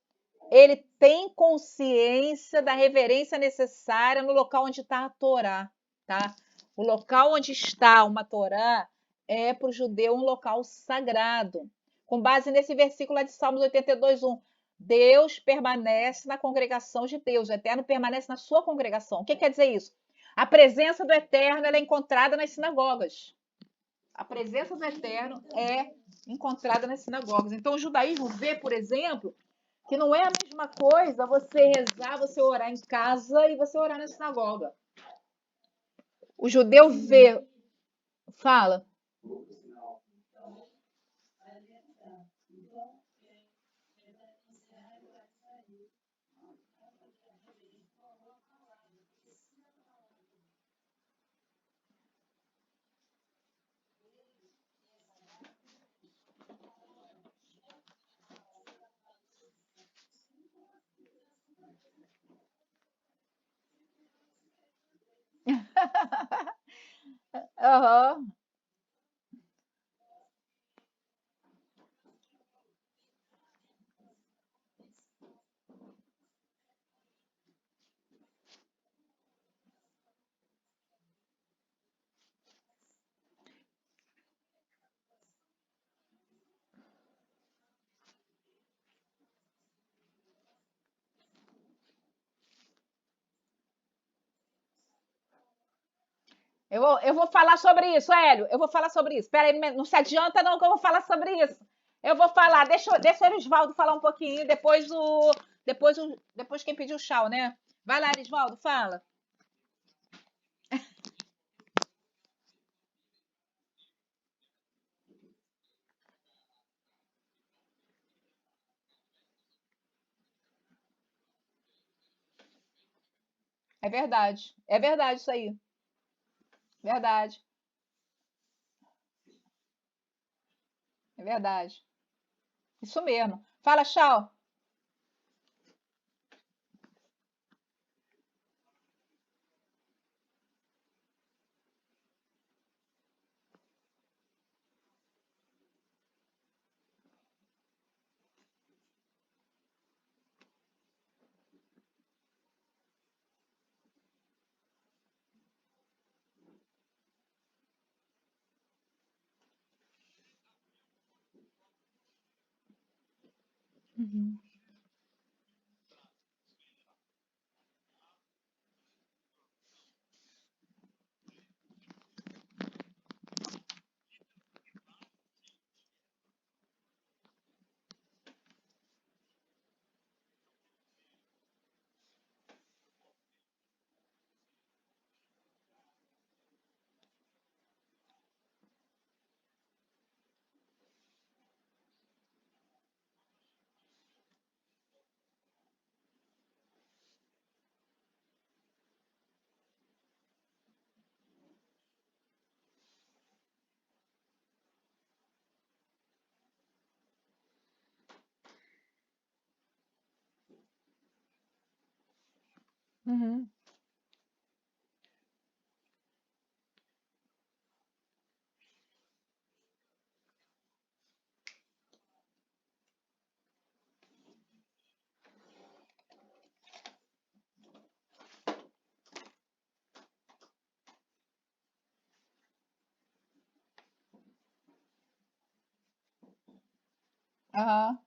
ele tem consciência da reverência necessária no local onde está a Torá, tá? O local onde está uma Torá é para o judeu um local sagrado. Com base nesse versículo lá de Salmos 82:1, Deus permanece na congregação de Deus, o Eterno permanece na sua congregação. O que quer dizer isso? A presença do Eterno é encontrada nas sinagogas. A presença do Eterno é encontrada nas sinagogas. Então, o judaísmo vê, por exemplo, que não é a mesma coisa você rezar, você orar em casa e você orar na sinagoga. O judeu vê, fala. Aham. Eu vou falar sobre isso, Hélio. Eu vou falar sobre isso. Espera aí, não se adianta não que eu vou falar sobre isso. Eu vou falar. Deixa o Erisvaldo falar um pouquinho, depois quem pediu tchau, né? Vai lá, Erisvaldo, fala. É verdade. É verdade isso aí. Verdade. É verdade. Isso mesmo. Fala, tchau. Uhum. Uhum. Aham.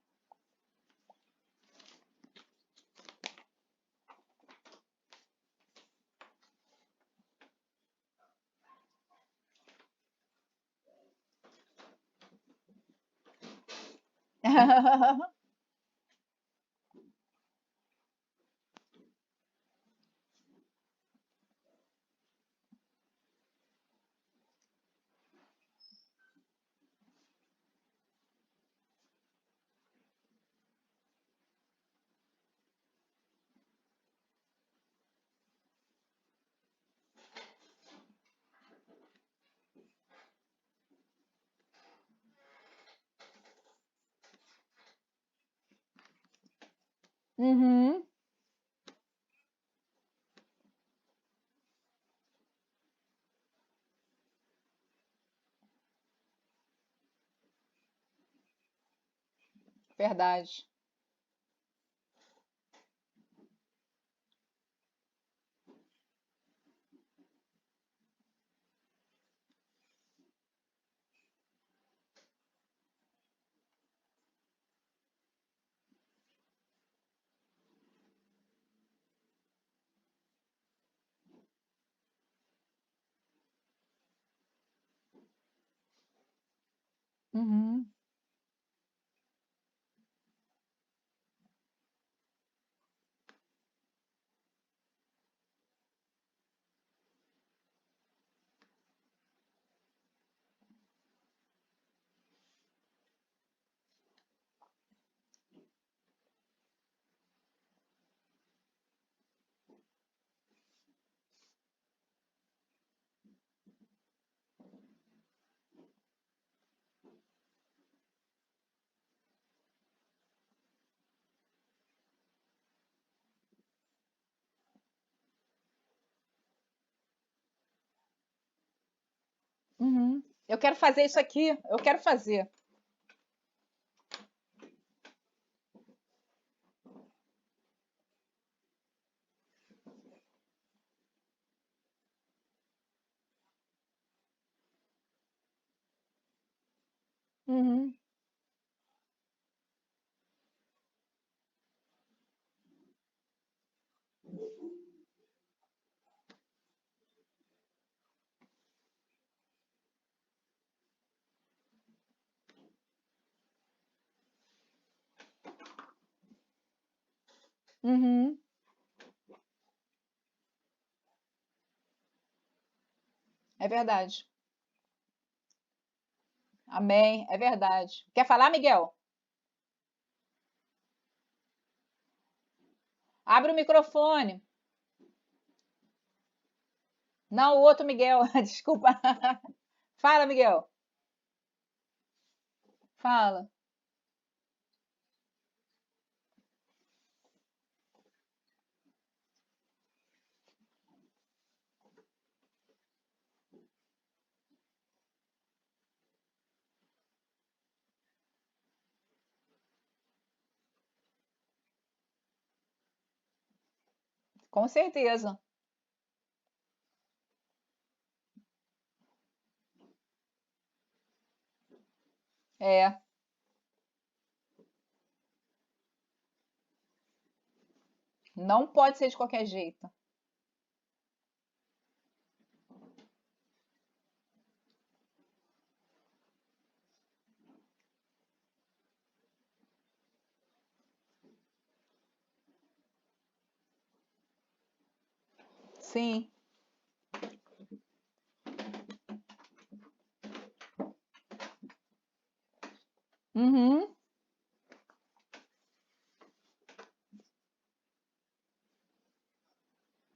Uhum. Verdade. Uhum. Uhum. Eu quero fazer isso aqui. Eu quero fazer. Uhum. Uhum. É verdade. Amém. É verdade. Quer falar, Miguel? Abre o microfone. Não, o outro Miguel. Desculpa. Fala, Miguel. Fala. Com certeza. É. Não pode ser de qualquer jeito. Sim. Uhum.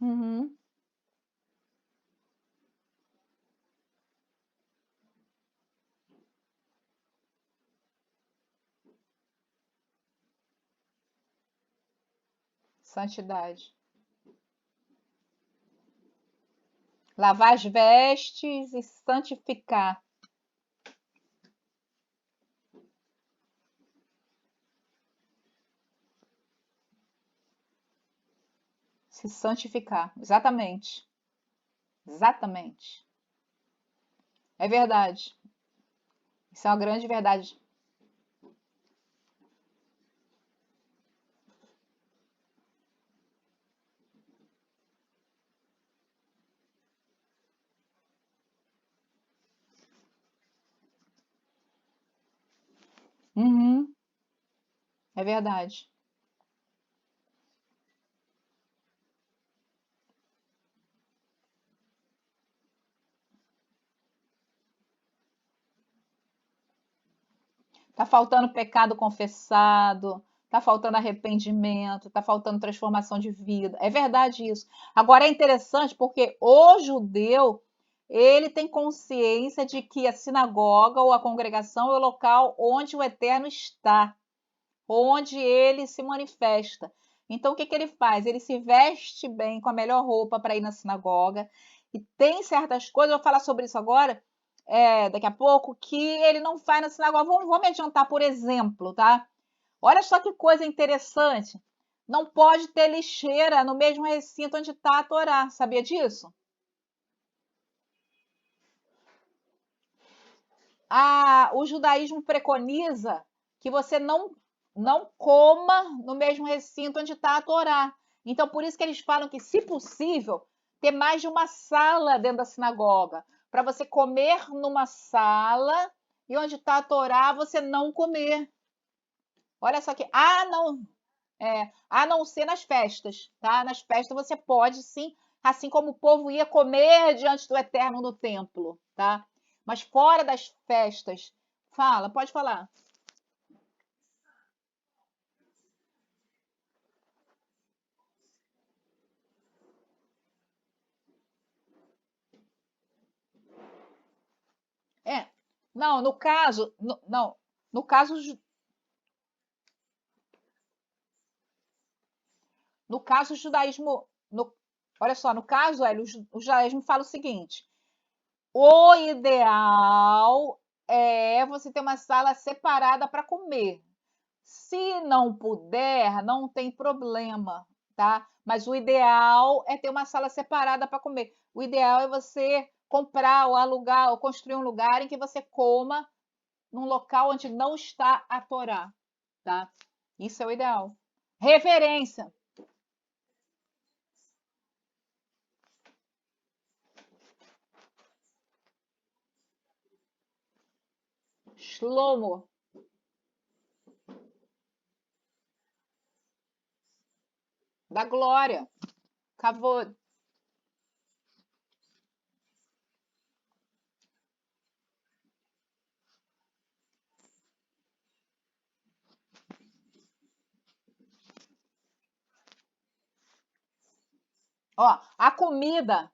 Uhum. Santidade. Lavar as vestes e santificar. Se santificar. Exatamente. Exatamente. É verdade. Isso é uma grande verdade. Uhum, é verdade. Tá faltando pecado confessado, tá faltando arrependimento, tá faltando transformação de vida. É verdade isso. Agora é interessante porque o judeu, ele tem consciência de que a sinagoga ou a congregação é o local onde o Eterno está, onde ele se manifesta. Então, o que que ele faz? Ele se veste bem com a melhor roupa para ir na sinagoga. E tem certas coisas, eu vou falar sobre isso agora, daqui a pouco, que ele não faz na sinagoga. Vou me adiantar, por exemplo, tá? Olha só que coisa interessante. Não pode ter lixeira no mesmo recinto onde está a Torá. Sabia disso? O judaísmo preconiza que você não coma no mesmo recinto onde está a Torá. Então, por isso que eles falam que, se possível, ter mais de uma sala dentro da sinagoga, para você comer numa sala e onde está a Torá você não comer. Olha só que, a não ser nas festas, tá? Nas festas você pode sim, assim como o povo ia comer diante do Eterno no templo, tá? Mas fora das festas, pode falar. É, não, no caso, não, no caso, no caso o judaísmo, olha só, no caso, Hélio, o judaísmo fala o seguinte: o ideal é você ter uma sala separada para comer. Se não puder, não tem problema, tá? Mas o ideal é ter uma sala separada para comer. O ideal é você comprar ou alugar ou construir um lugar em que você coma num local onde não está a Torá, tá? Isso é o ideal. Reverência. Shlomo, da glória. Kavod. Ó, a comida.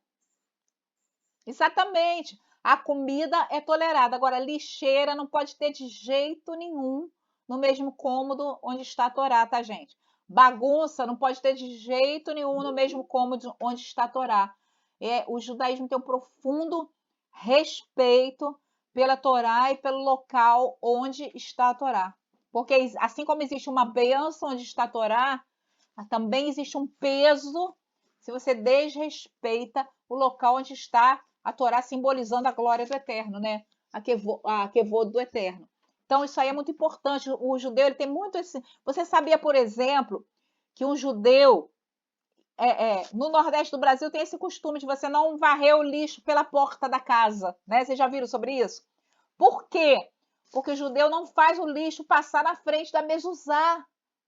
Exatamente. A comida é tolerada. Agora, lixeira não pode ter de jeito nenhum no mesmo cômodo onde está a Torá, tá, gente? Bagunça não pode ter de jeito nenhum no mesmo cômodo onde está a Torá. O judaísmo tem um profundo respeito pela Torá e pelo local onde está a Torá. Porque assim como existe uma bênção onde está a Torá, também existe um peso se você desrespeita o local onde está a Torá, simbolizando a glória do Eterno, né? A Kevod do Eterno. Então, isso aí é muito importante. O judeu ele tem muito esse. Você sabia, por exemplo, que um judeu no Nordeste do Brasil tem esse costume de você não varrer o lixo pela porta da casa, né? Vocês já viram sobre isso? Por quê? Porque o judeu não faz o lixo passar na frente da mezuzá,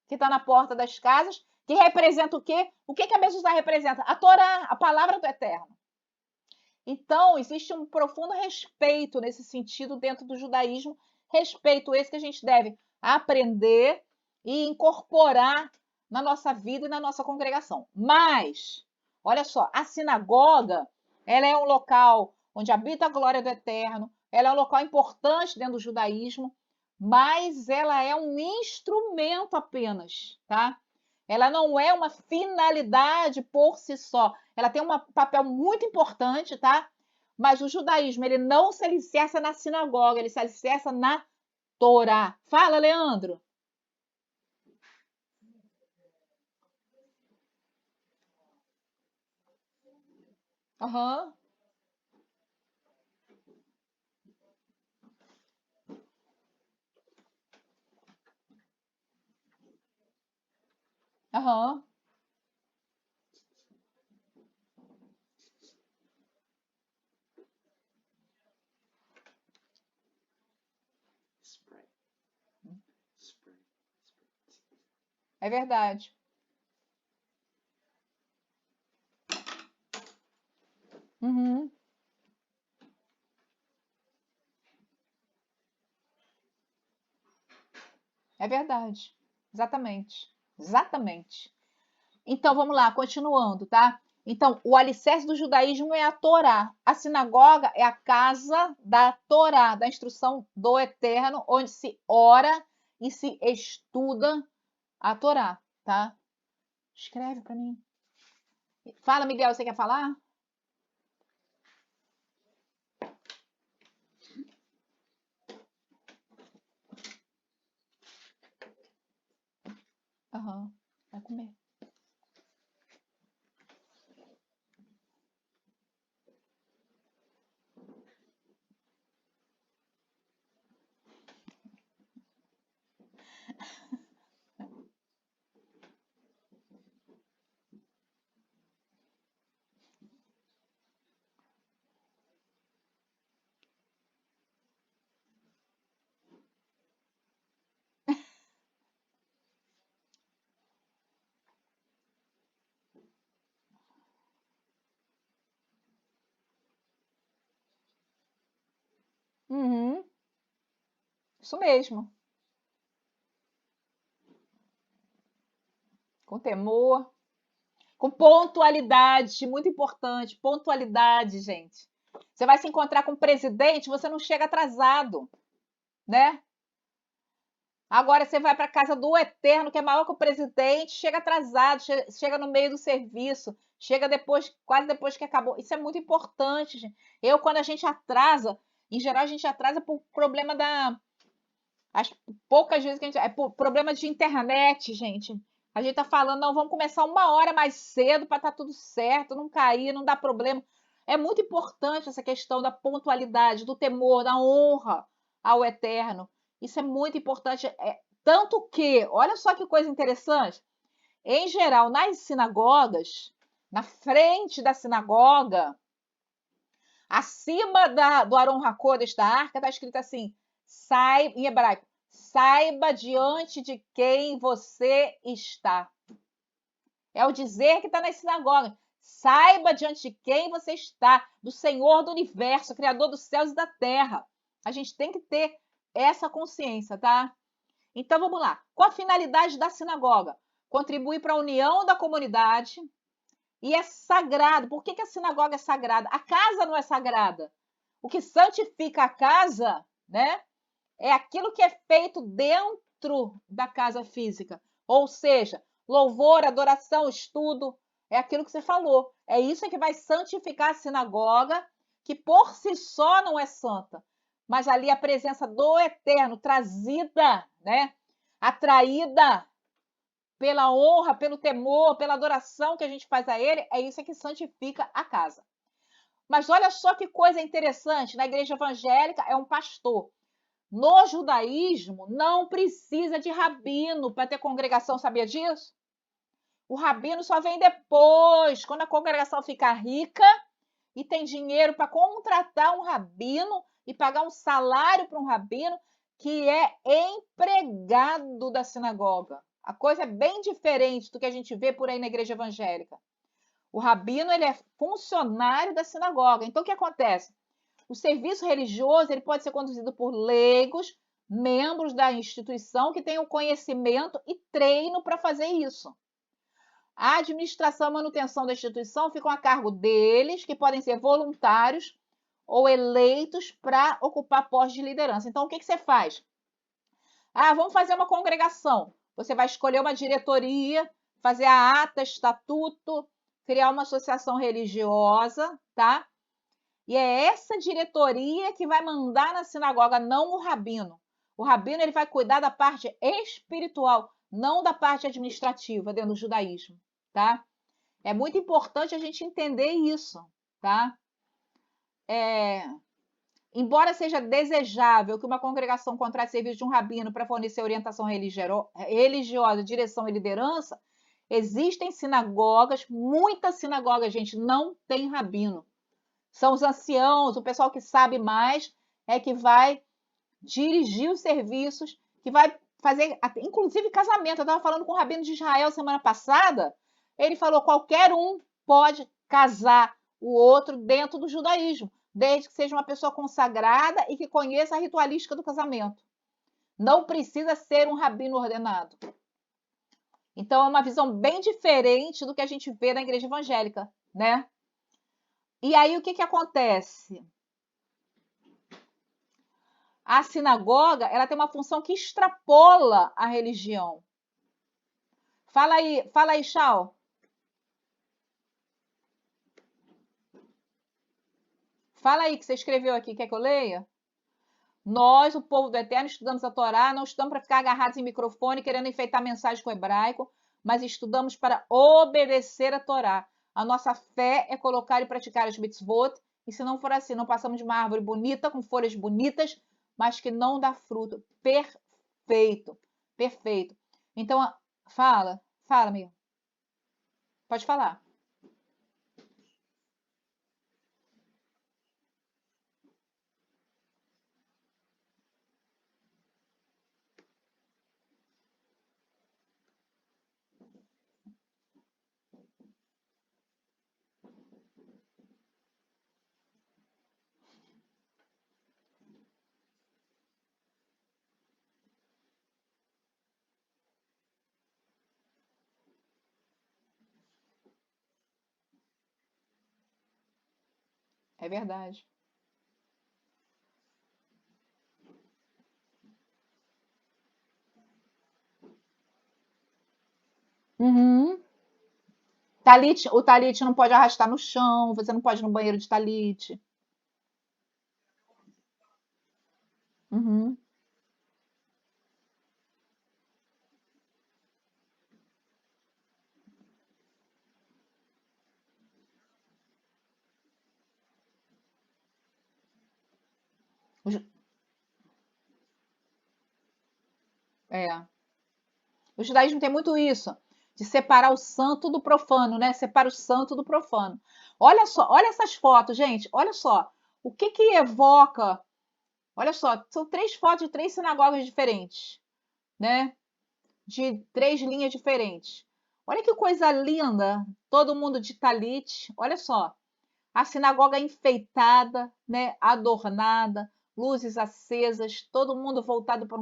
que está na porta das casas, que representa o quê? O que a mezuzá representa? A Torá, a palavra do Eterno. Então, existe um profundo respeito nesse sentido dentro do judaísmo, respeito esse que a gente deve aprender e incorporar na nossa vida e na nossa congregação. Mas, olha só, a sinagoga, ela é um local onde habita a glória do Eterno, ela é um local importante dentro do judaísmo, mas ela é um instrumento apenas, tá? Ela não é uma finalidade por si só. Ela tem um papel muito importante, tá? Mas o judaísmo, ele não se alicerça na sinagoga, ele se alicerça na Torá. Fala, Leandro. Aham, aham. Spray. Spray. É verdade. Uhum, é verdade. Exatamente. Exatamente. Então, vamos lá, continuando, tá? Então, o alicerce do judaísmo é a Torá. A sinagoga é a casa da Torá, da instrução do Eterno, onde se ora e se estuda a Torá, tá? Escreve para mim. Fala, Miguel, você quer falar? Aham, vai comer. Uhum, isso mesmo. Com temor, com pontualidade, muito importante. Pontualidade, gente. Você vai se encontrar com o presidente, você não chega atrasado, né? Agora você vai para a casa do Eterno, que é maior que o presidente, chega atrasado, chega no meio do serviço, chega depois, quase depois que acabou. Isso é muito importante, gente. Quando a gente atrasa, em geral, a gente atrasa por problema da. As poucas vezes que a gente. É por problema de internet, gente. A gente tá falando, não, vamos começar 1 hora mais cedo para estar tudo certo, não cair, não dar problema. É muito importante essa questão da pontualidade, do temor, da honra ao Eterno. Isso é muito importante. Tanto que, olha só que coisa interessante, em geral, nas sinagogas, na frente da sinagoga, acima do Aron HaKodesh, da arca, está escrito assim, em hebraico, saiba diante de quem você está. É o dizer que está nas sinagogas. Saiba diante de quem você está, do Senhor do universo, Criador dos céus e da terra. A gente tem que ter essa consciência, tá? Então vamos lá. Qual a finalidade da sinagoga? Contribuir para a união da comunidade e é sagrado. Por que a sinagoga é sagrada? A casa não é sagrada. O que santifica a casa, né, é aquilo que é feito dentro da casa física. Ou seja, louvor, adoração, estudo, é aquilo que você falou. É isso que vai santificar a sinagoga, que por si só não é santa, mas ali a presença do Eterno trazida, né, atraída pela honra, pelo temor, pela adoração que a gente faz a ele, é isso que santifica a casa. Mas olha só que coisa interessante, na igreja evangélica é um pastor. No judaísmo, não precisa de rabino para ter congregação, sabia disso? O rabino só vem depois, quando a congregação ficar rica e tem dinheiro para contratar um rabino e pagar um salário para um rabino que é empregado da sinagoga. A coisa é bem diferente do que a gente vê por aí na igreja evangélica. O rabino ele é funcionário da sinagoga. Então, o que acontece? O serviço religioso ele pode ser conduzido por leigos, membros da instituição que tenham conhecimento e treino para fazer isso. A administração e manutenção da instituição ficam a cargo deles, que podem ser voluntários ou eleitos para ocupar postos de liderança. Então, o que você faz? Vamos fazer uma congregação. Você vai escolher uma diretoria, fazer a ata, estatuto, criar uma associação religiosa, tá? E é essa diretoria que vai mandar na sinagoga, não o rabino. O rabino ele vai cuidar da parte espiritual, não da parte administrativa dentro do judaísmo, tá? É muito importante a gente entender isso, tá? Embora seja desejável que uma congregação contrate serviço de um rabino para fornecer orientação religiosa, direção e liderança, existem sinagogas, muitas sinagogas, gente, não tem rabino. São os anciãos, o pessoal que sabe mais, é que vai dirigir os serviços, que vai fazer, inclusive casamento. Eu estava falando com o rabino de Israel semana passada, ele falou qualquer um pode casar o outro dentro do judaísmo, desde que seja uma pessoa consagrada e que conheça a ritualística do casamento. Não precisa ser um rabino ordenado. Então é uma visão bem diferente do que a gente vê na igreja evangélica, né? E aí o que acontece? A sinagoga, ela tem uma função que extrapola a religião. Fala aí, Chau. Fala aí que você escreveu aqui, quer que eu leia? Nós, o povo do Eterno, estudamos a Torá, não estudamos para ficar agarrados em microfone, querendo enfeitar mensagem com o hebraico, mas estudamos para obedecer a Torá. A nossa fé é colocar e praticar as mitzvot, e se não for assim, não passamos de uma árvore bonita, com folhas bonitas, mas que não dá fruto. Perfeito, perfeito. Então, fala, amigo. Pode falar. É verdade. Uhum. Talite, o talite não pode arrastar no chão, você não pode ir no banheiro de talite. Uhum. O ju- É. O judaísmo tem muito isso, de separar o santo do profano, né? Separa o santo do profano. Olha só, olha essas fotos, gente. Olha só. O que que evoca? Olha só, são 3 fotos de 3 sinagogas diferentes, né? De 3 linhas diferentes. Olha que coisa linda. Todo mundo de talit. Olha só. A sinagoga enfeitada, né? Adornada, luzes acesas, todo mundo voltado para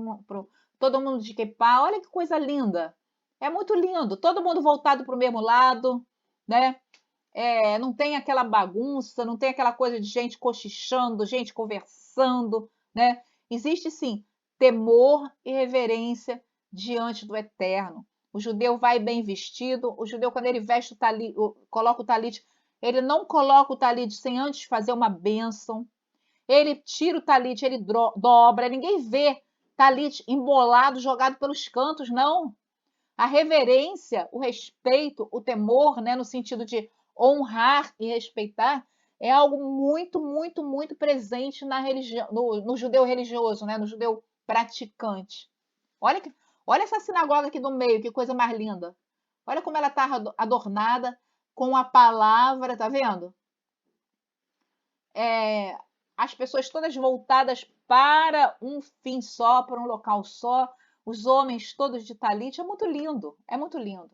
todo mundo de quepá. Olha que coisa linda. É muito lindo. Todo mundo voltado para o mesmo lado, né? Não tem aquela bagunça, não tem aquela coisa de gente cochichando, gente conversando, né? Existe sim temor e reverência diante do eterno. O judeu vai bem vestido, o judeu, quando ele veste o talit, coloca o talit, ele não coloca o talit sem antes fazer uma bênção. Ele tira o talit, ele dobra, ninguém vê talit embolado, jogado pelos cantos, não. A reverência, o respeito, o temor, né, no sentido de honrar e respeitar, é algo muito, muito, muito presente na religião, no judeu religioso, né, no judeu praticante. Olha, olha essa sinagoga aqui do meio, que coisa mais linda. Olha como ela está adornada com a palavra, tá vendo? As pessoas todas voltadas para um fim só, para um local só, os homens todos de talit, é muito lindo, é muito lindo.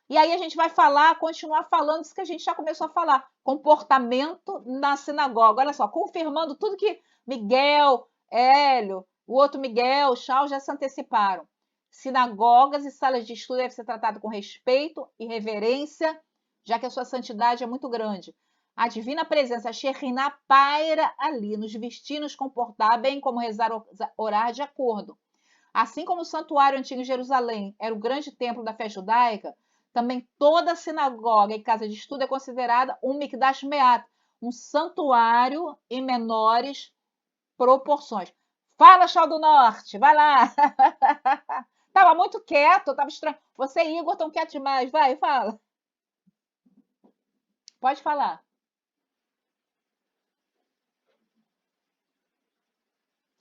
E aí a gente vai continuar falando isso que a gente já começou a falar, comportamento na sinagoga. Olha só, confirmando tudo que Miguel, Hélio, o outro Miguel, Charles já se anteciparam. Sinagogas e salas de estudo devem ser tratadas com respeito e reverência, já que a sua santidade é muito grande. A divina presença, a Shekhinah, paira ali, nos vestir, nos comportar, bem como rezar, orar de acordo. Assim como o santuário antigo em Jerusalém era o grande templo da fé judaica, Também toda sinagoga e casa de estudo é considerada um Mikdash Me'at, um santuário em menores proporções. Fala, Chau do Norte, vai lá. Tava muito quieto, tava estranho. Você e Igor estão quietos demais. Vai, fala. Pode falar.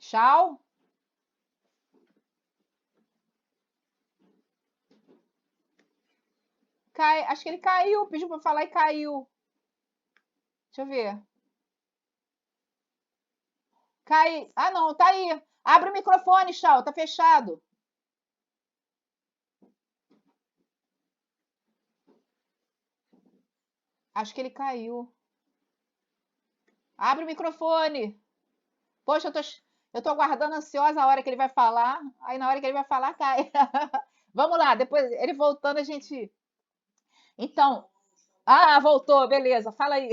Chau? Acho que ele caiu, pediu para falar e caiu. Deixa eu ver. Cai. Ah, não, tá aí. Abre o microfone, Chau, tá fechado. Acho que ele caiu. Abre o microfone. Poxa, eu tô aguardando ansiosa a hora que ele vai falar. Aí na hora que ele vai falar, cai. Vamos lá, depois ele voltando a gente. Então, voltou, beleza. Fala aí.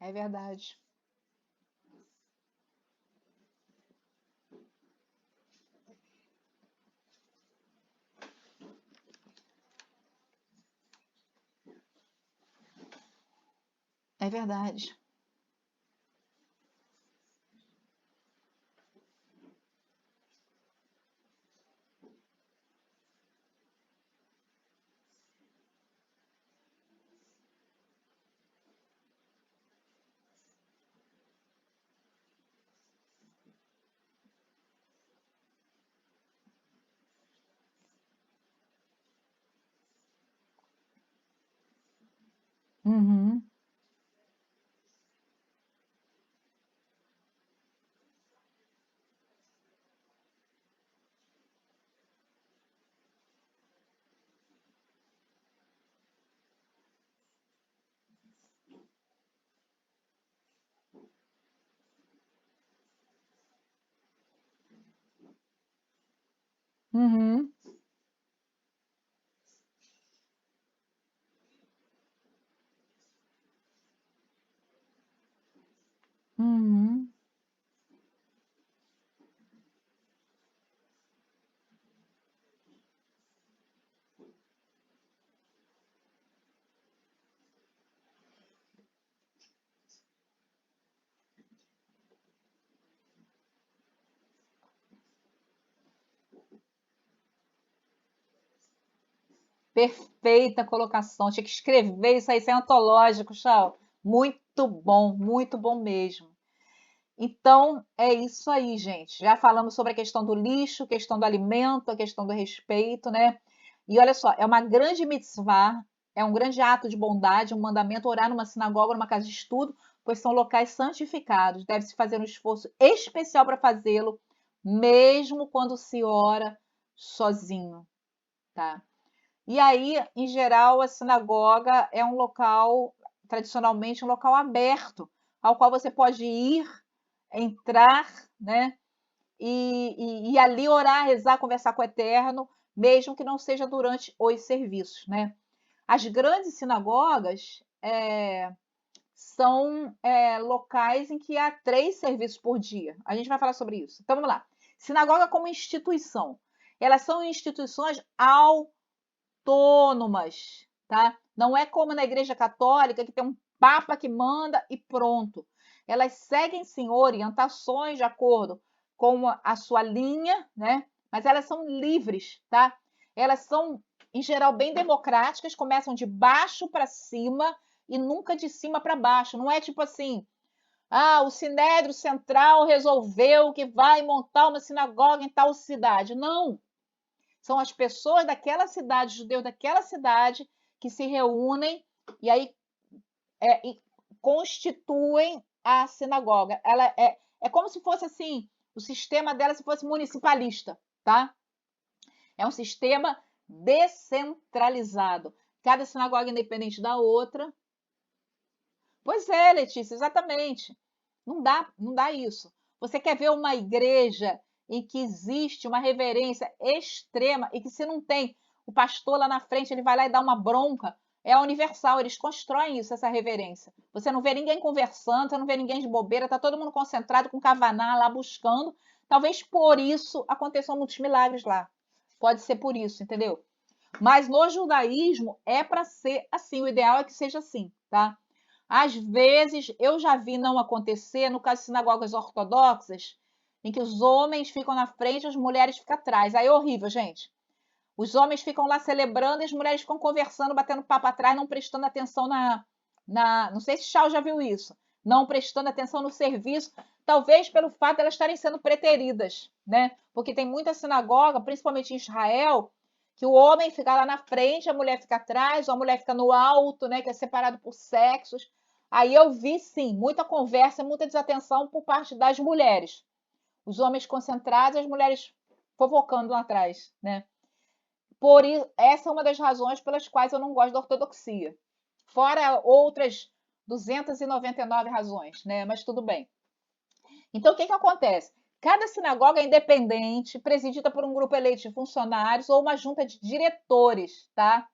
É verdade. É verdade. Uhum, uhum, uhum. Perfeita colocação. Tinha que escrever isso é antológico, Chau. Muito bom mesmo. Então, é isso aí, gente. Já falamos sobre a questão do lixo, questão do alimento, a questão do respeito, né? E olha só, é uma grande mitzvah, é um grande ato de bondade, um mandamento orar numa sinagoga, numa casa de estudo, pois são locais santificados. Deve-se fazer um esforço especial para fazê-lo, mesmo quando se ora sozinho, tá? E aí, em geral, a sinagoga é um local, tradicionalmente, um local aberto, ao qual você pode ir, entrar, né? E ali orar, rezar, conversar com o Eterno, mesmo que não seja durante os serviços, né? As grandes sinagogas são locais em que há 3 serviços por dia. A gente vai falar sobre isso. Então vamos lá. Sinagoga como instituição. Elas são instituições autônomas, tá? Não é como na Igreja Católica, que tem um papa que manda e pronto. Elas seguem, sim, orientações de acordo com a sua linha, né? Mas elas são livres, tá? Elas são, em geral, bem democráticas, começam de baixo para cima e nunca de cima para baixo. Não é tipo assim, Ah, o Sinédrio Central resolveu que vai montar uma sinagoga em tal cidade. Não. São as pessoas daquela cidade, judeus daquela cidade, que se reúnem e aí e constituem a sinagoga. Ela é como se fosse assim, o sistema dela se fosse municipalista, tá? É um sistema descentralizado. Cada sinagoga é independente da outra. Pois é, Letícia, exatamente. Não dá isso. Você quer ver uma igreja em que existe uma reverência extrema e que se não tem o pastor lá na frente, ele vai lá e dá uma bronca. É universal, eles constroem isso, essa reverência. Você não vê ninguém conversando, você não vê ninguém de bobeira, tá todo mundo concentrado com Kavaná lá buscando. Talvez por isso aconteçam muitos milagres lá. Pode ser por isso, entendeu? Mas no judaísmo é para ser assim, o ideal é que seja assim, tá? Às vezes, eu já vi não acontecer, no caso de sinagogas ortodoxas, em que os homens ficam na frente e as mulheres ficam atrás. Aí é horrível, gente. Os homens ficam lá celebrando e as mulheres ficam conversando, batendo papo atrás, não prestando atenção Não sei se Chau já viu isso. Não prestando atenção no serviço, talvez pelo fato de elas estarem sendo preteridas, né? Porque tem muita sinagoga, principalmente em Israel, que o homem fica lá na frente, a mulher fica atrás, ou a mulher fica no alto, né? Que é separado por sexos. Aí eu vi, sim, muita conversa, muita desatenção por parte das mulheres. Os homens concentrados e as mulheres fofocando lá atrás, né? Por isso, essa é uma das razões pelas quais eu não gosto da ortodoxia. Fora outras 299 razões, né? Mas tudo bem. Então, o que acontece? Cada sinagoga é independente, presidida por um grupo eleito de funcionários ou uma junta de diretores, tá?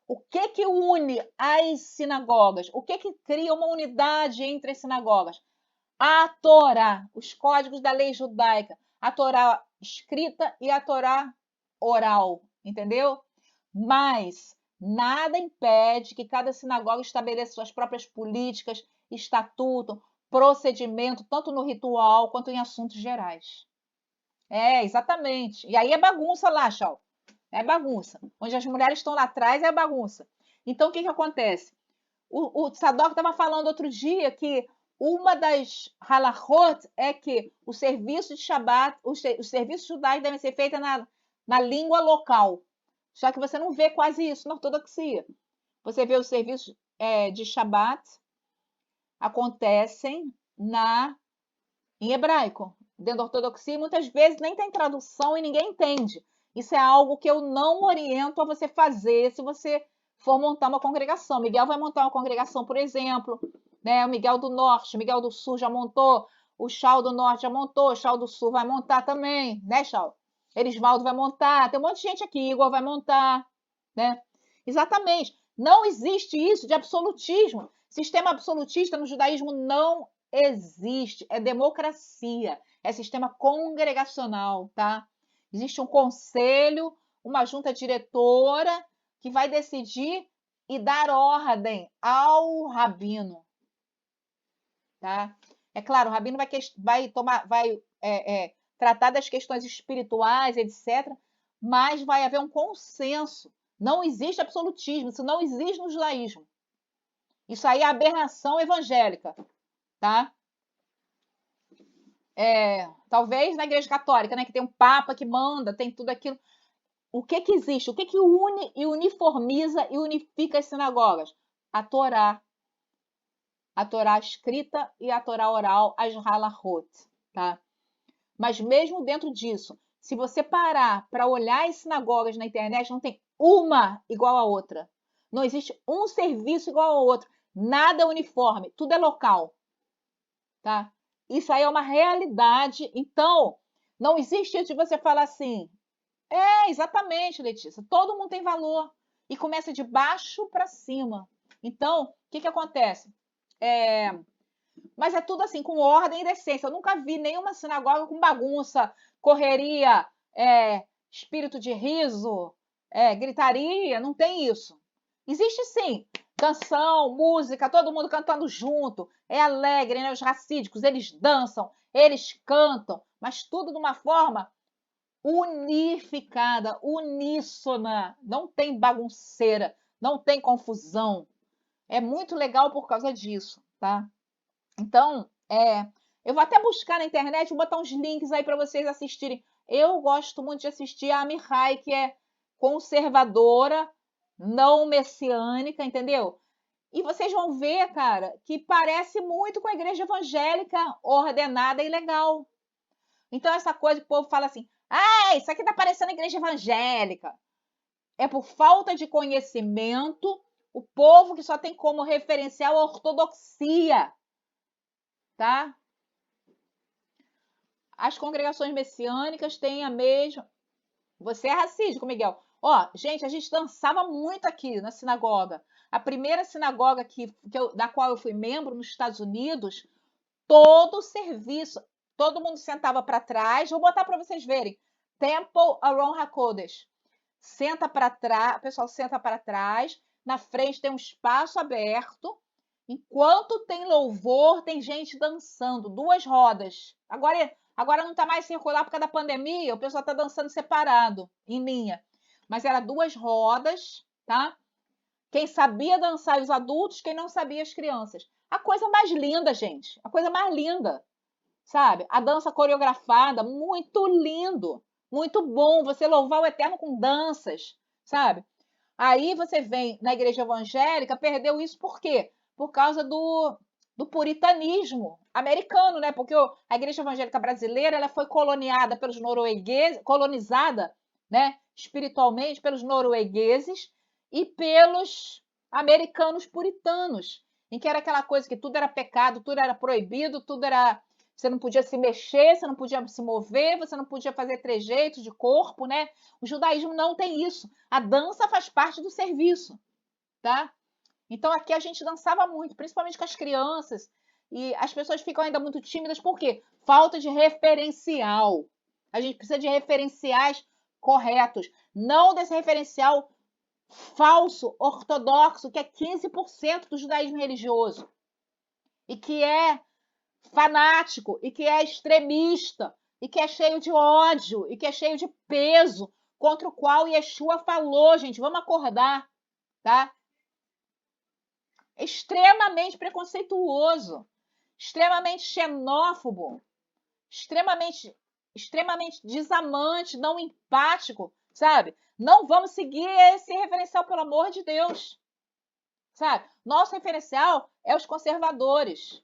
O que une as sinagogas? O que cria uma unidade entre as sinagogas? A Torá, os códigos da lei judaica, a Torá escrita e a Torá oral, entendeu? Mas nada impede que cada sinagoga estabeleça suas próprias políticas, estatuto, procedimento, tanto no ritual quanto em assuntos gerais. É, exatamente. E aí é bagunça lá, Chau. É bagunça. Onde as mulheres estão lá atrás é bagunça. Então, o que acontece? O Sadoc estava falando outro dia que uma das halachot é que o serviço de Shabbat, os serviços judaicos devem ser feitos na língua local. Só que você não vê quase isso na ortodoxia. Você vê os serviços de Shabbat acontecem em hebraico. Dentro da ortodoxia, muitas vezes nem tem tradução e ninguém entende. Isso é algo que eu não oriento a você fazer se você for montar uma congregação. Miguel vai montar uma congregação, por exemplo, né? O Miguel do Norte, o Miguel do Sul já montou, o Chau do Norte já montou, o Chau do Sul vai montar também, né, Chau? Erisvaldo vai montar, tem um monte de gente aqui, Igor vai montar, né? Exatamente. Não existe isso de absolutismo. Sistema absolutista no judaísmo não existe. É democracia, é sistema congregacional, tá? Existe um conselho, uma junta diretora que vai decidir e dar ordem ao rabino, tá? É claro, o rabino vai tratar das questões espirituais, etc., mas vai haver um consenso. Não existe absolutismo, isso não existe no judaísmo. Isso aí é aberração evangélica, tá? Talvez na Igreja Católica, né, que tem um Papa que manda, tem tudo aquilo. O que existe? O que une e uniformiza e unifica as sinagogas? A Torá. A Torá escrita e a Torá oral, as halachot, tá? Mas mesmo dentro disso, se você parar para olhar as sinagogas na internet, não tem uma igual à outra. Não existe um serviço igual ao outro. Nada é uniforme, tudo é local, tá? Isso aí é uma realidade. Então, não existe isso de você falar assim. Exatamente, Letícia. Todo mundo tem valor e começa de baixo para cima. Então, o que acontece? Mas é tudo assim, com ordem e decência. Eu nunca vi nenhuma sinagoga com bagunça, correria, espírito de riso, gritaria. Não tem isso. Existe sim canção, música, todo mundo cantando junto. É alegre, né? Os racídicos, eles dançam, eles cantam, mas tudo de uma forma unificada, uníssona. Não tem bagunceira, não tem confusão. É muito legal por causa disso, tá? Então, Eu vou até buscar na internet, vou botar uns links aí para vocês assistirem. Eu gosto muito de assistir a Mihai, que é conservadora, não messiânica, entendeu? E vocês vão ver, cara, que parece muito com a igreja evangélica ordenada e legal. Então, essa coisa que o povo fala assim, isso aqui tá parecendo a igreja evangélica. É por falta de conhecimento, o povo que só tem como referencial a ortodoxia, tá? As congregações messiânicas têm a mesma... Você é racídico, Miguel. Ó, gente, a gente dançava muito aqui na sinagoga. A primeira sinagoga da qual eu fui membro nos Estados Unidos, todo o serviço, todo mundo sentava para trás. Vou botar para vocês verem. Temple Aron HaKodesh. Senta para trás, o pessoal senta para trás. Na frente tem um espaço aberto. Enquanto tem louvor, tem gente dançando, 2 rodas. Agora não está mais circular por causa da pandemia, o pessoal está dançando separado, em linha. Mas era 2 rodas, tá? Quem sabia dançar os adultos, quem não sabia as crianças. A coisa mais linda, gente. A coisa mais linda, sabe? A dança coreografada, muito lindo. Muito bom você louvar o Eterno com danças, sabe? Aí você vem na igreja evangélica, perdeu isso por quê? Por causa do puritanismo americano, né? Porque a igreja evangélica brasileira ela foi colonizada pelos noruegueses, colonizada, né, espiritualmente pelos noruegueses e pelos americanos puritanos, em que era aquela coisa que tudo era pecado, tudo era proibido, tudo era... Você não podia se mexer, você não podia se mover, você não podia fazer trejeitos de corpo, né? O judaísmo não tem isso. A dança faz parte do serviço, tá? Então aqui a gente dançava muito, principalmente com as crianças, e as pessoas ficam ainda muito tímidas, por quê? Falta de referencial. A gente precisa de referenciais corretos, não desse referencial falso, ortodoxo, que é 15% do judaísmo religioso, e que é fanático, e que é extremista, e que é cheio de ódio, e que é cheio de peso, contra o qual Yeshua falou, gente, vamos acordar, tá? Extremamente preconceituoso, extremamente xenófobo, extremamente desamante, não empático, sabe? Não vamos seguir esse referencial, pelo amor de Deus, sabe? Nosso referencial é os conservadores,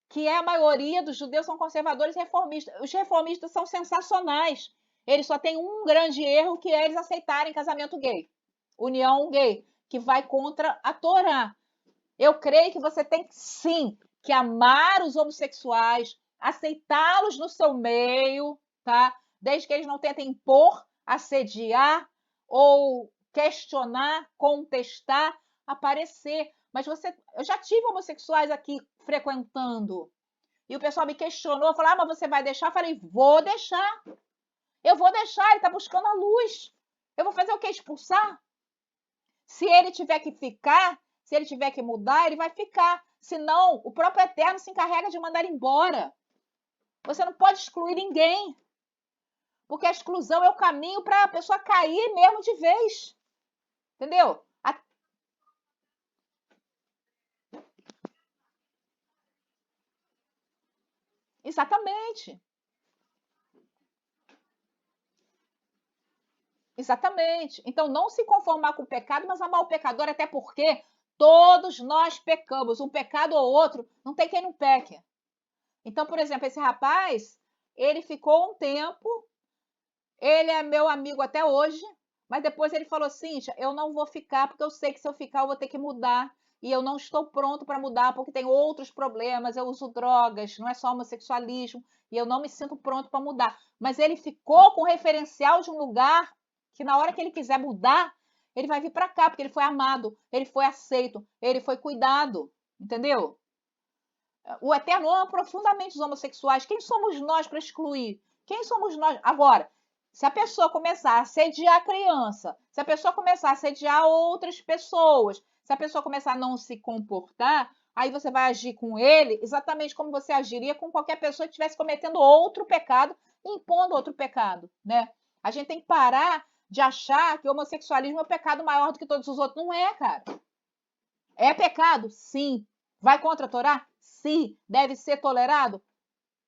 que é a maioria dos judeus são conservadores e reformistas. Os reformistas são sensacionais. Eles só têm um grande erro, que é eles aceitarem casamento gay, união gay, que vai contra a Torá. Eu creio que você tem sim que amar os homossexuais, aceitá-los no seu meio, tá? Desde que eles não tentem impor, assediar ou questionar, contestar, aparecer. Mas eu já tive homossexuais aqui frequentando. E o pessoal me questionou, falou: mas você vai deixar? Eu falei: vou deixar. Eu vou deixar, ele está buscando a luz. Eu vou fazer o quê? Expulsar? Se ele tiver que ficar, se ele tiver que mudar, ele vai ficar. Senão, o próprio Eterno se encarrega de mandar embora. Você não pode excluir ninguém. Porque a exclusão é o caminho para a pessoa cair mesmo de vez. Entendeu? Exatamente. Exatamente. Então, não se conformar com o pecado, mas amar o pecador, até porque todos nós pecamos. Um pecado ou outro, não tem quem não peque. Então, por exemplo, esse rapaz, ele ficou um tempo, ele é meu amigo até hoje, mas depois ele falou: Cíntia, eu não vou ficar, porque eu sei que se eu ficar eu vou ter que mudar, e eu não estou pronto para mudar, porque tem outros problemas, eu uso drogas, não é só homossexualismo, e eu não me sinto pronto para mudar. Mas ele ficou com referencial de um lugar que na hora que ele quiser mudar, ele vai vir para cá, porque ele foi amado, ele foi aceito, ele foi cuidado, entendeu? O Eterno ama profundamente os homossexuais. Quem somos nós para excluir? Quem somos nós? Agora, se a pessoa começar a assediar a criança, se a pessoa começar a assediar outras pessoas, se a pessoa começar a não se comportar, aí você vai agir com ele exatamente como você agiria com qualquer pessoa que estivesse cometendo outro pecado, impondo outro pecado, né? A gente tem que parar de achar que o homossexualismo é o pecado maior do que todos os outros. Não é, cara. É pecado? Sim. Vai contra a Torá? Sim. Deve ser tolerado?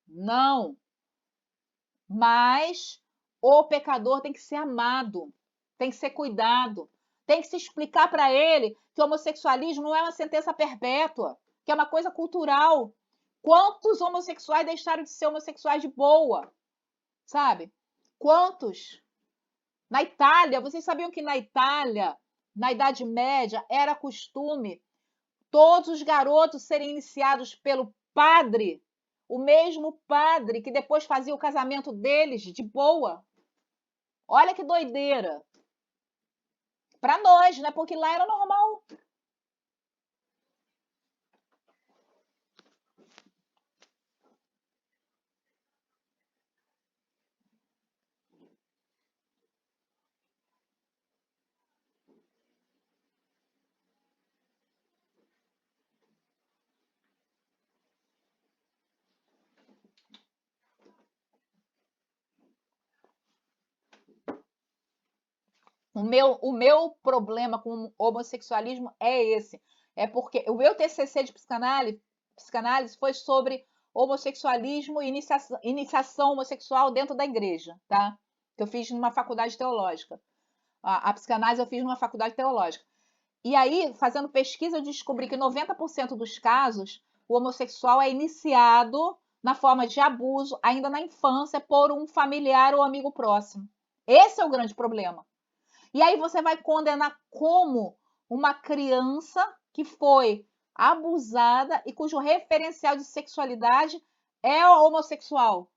Não. Mas o pecador tem que ser amado, tem que ser cuidado, tem que se explicar para ele que o homossexualismo não é uma sentença perpétua, que é uma coisa cultural. Quantos homossexuais deixaram de ser homossexuais de boa? Sabe? Quantos? Na Itália, vocês sabiam que na Itália, na Idade Média, era costume todos os garotos serem iniciados pelo padre, o mesmo padre que depois fazia o casamento deles de boa. Olha que doideira. Para nós, né? Porque lá era normal. O meu problema com o homossexualismo é esse. É porque o meu TCC de psicanálise foi sobre homossexualismo e iniciação homossexual dentro da igreja, tá? Que eu fiz numa faculdade teológica. A psicanálise eu fiz numa faculdade teológica. E aí, fazendo pesquisa, eu descobri que 90% dos casos, o homossexual é iniciado na forma de abuso, ainda na infância, por um familiar ou amigo próximo. Esse é o grande problema. E aí você vai condenar como uma criança que foi abusada e cujo referencial de sexualidade é o homossexual.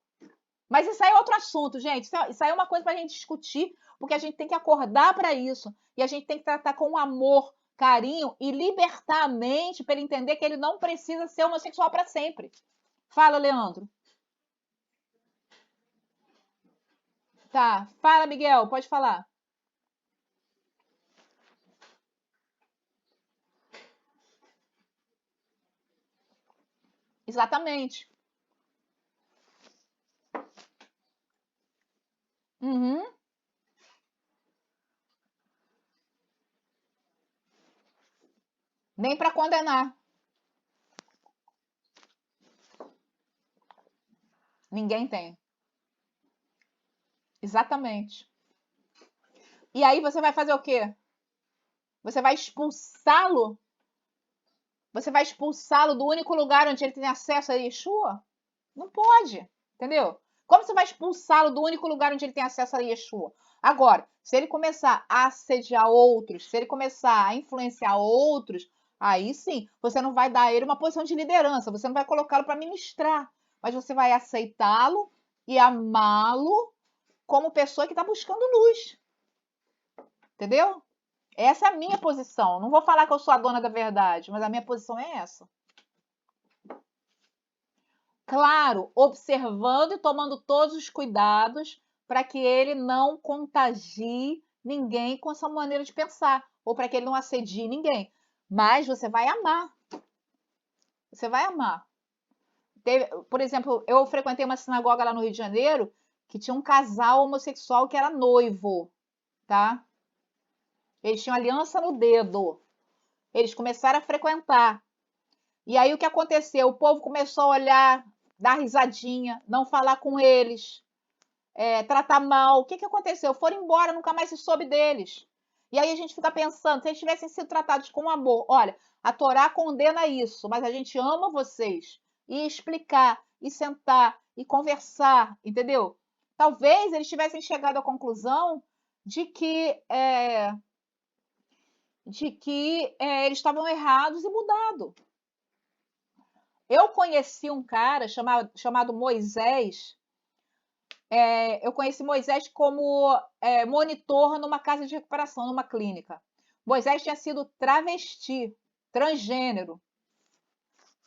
Mas isso aí é outro assunto, gente. Isso aí é uma coisa para a gente discutir, porque a gente tem que acordar para isso. E a gente tem que tratar com amor, carinho e libertar a mente para ele entender que ele não precisa ser homossexual para sempre. Fala, Leandro. Tá. Fala, Miguel. Pode falar. Exatamente. Uhum. Nem para condenar. Ninguém tem. Exatamente. E aí você vai fazer o quê? Você vai expulsá-lo? Você vai expulsá-lo do único lugar onde ele tem acesso a Yeshua? Não pode, entendeu? Como você vai expulsá-lo do único lugar onde ele tem acesso a Yeshua? Agora, se ele começar a assediar outros, se ele começar a influenciar outros, aí sim, você não vai dar a ele uma posição de liderança, você não vai colocá-lo para ministrar, mas você vai aceitá-lo e amá-lo como pessoa que está buscando luz, entendeu? Essa é a minha posição. Não vou falar que eu sou a dona da verdade, mas a minha posição é essa. Claro, observando e tomando todos os cuidados para que ele não contagie ninguém com essa maneira de pensar, ou para que ele não assedie ninguém. Mas você vai amar. Você vai amar. Por exemplo, eu frequentei uma sinagoga lá no Rio de Janeiro que tinha um casal homossexual que era noivo, tá? Eles tinham aliança no dedo. Eles começaram a frequentar. E aí o que aconteceu? O povo começou a olhar, dar risadinha, não falar com eles, tratar mal. O que aconteceu? Foram embora, nunca mais se soube deles. E aí a gente fica pensando, se eles tivessem sido tratados com amor, olha, a Torá condena isso, mas a gente ama vocês. E explicar, e sentar, e conversar, entendeu? Talvez eles tivessem chegado à conclusão de que, eles estavam errados e mudado. Eu conheci um cara chamado Moisés. Eu conheci Moisés como monitor numa casa de recuperação, numa clínica. Moisés tinha sido travesti, transgênero.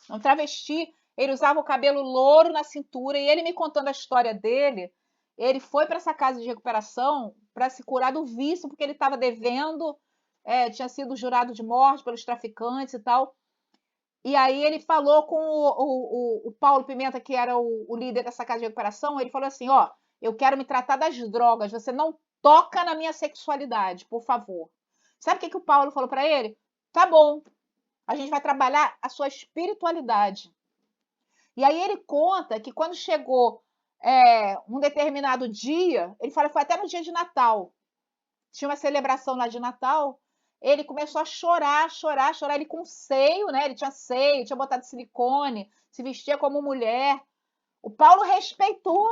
Um travesti, ele usava o cabelo louro na cintura, e ele me contando a história dele, ele foi para essa casa de recuperação para se curar do vício, porque ele estava devendo, tinha sido jurado de morte pelos traficantes e tal. E aí ele falou com o Paulo Pimenta, que era o líder dessa casa de recuperação, ele falou assim, ó, eu quero me tratar das drogas, você não toca na minha sexualidade, por favor. Sabe o que o Paulo falou para ele? Tá bom. A gente vai trabalhar a sua espiritualidade. E aí ele conta que quando chegou um determinado dia, ele fala que foi até no dia de Natal, tinha uma celebração lá de Natal, ele começou a chorar, chorar, chorar, ele com seio, né? Ele tinha seio, tinha botado silicone, se vestia como mulher. O Paulo respeitou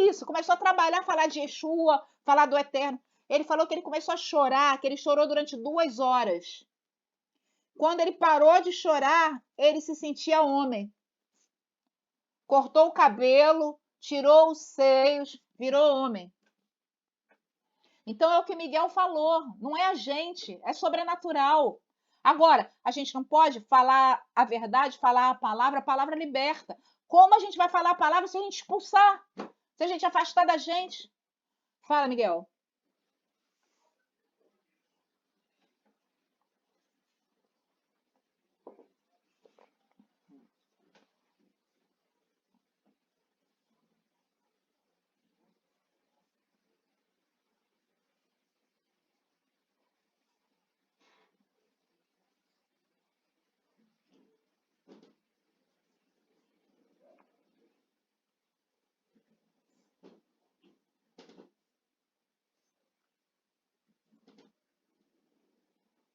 isso, começou a trabalhar, falar de Yeshua, falar do Eterno. Ele falou que ele começou a chorar, que ele chorou durante 2 horas. Quando ele parou de chorar, ele se sentia homem. Cortou o cabelo, tirou os seios, virou homem. Então é o que Miguel falou, não é a gente, é sobrenatural. Agora, a gente não pode falar a verdade, falar a palavra liberta. Como a gente vai falar a palavra se a gente expulsar? Se a gente afastar da gente? Fala, Miguel.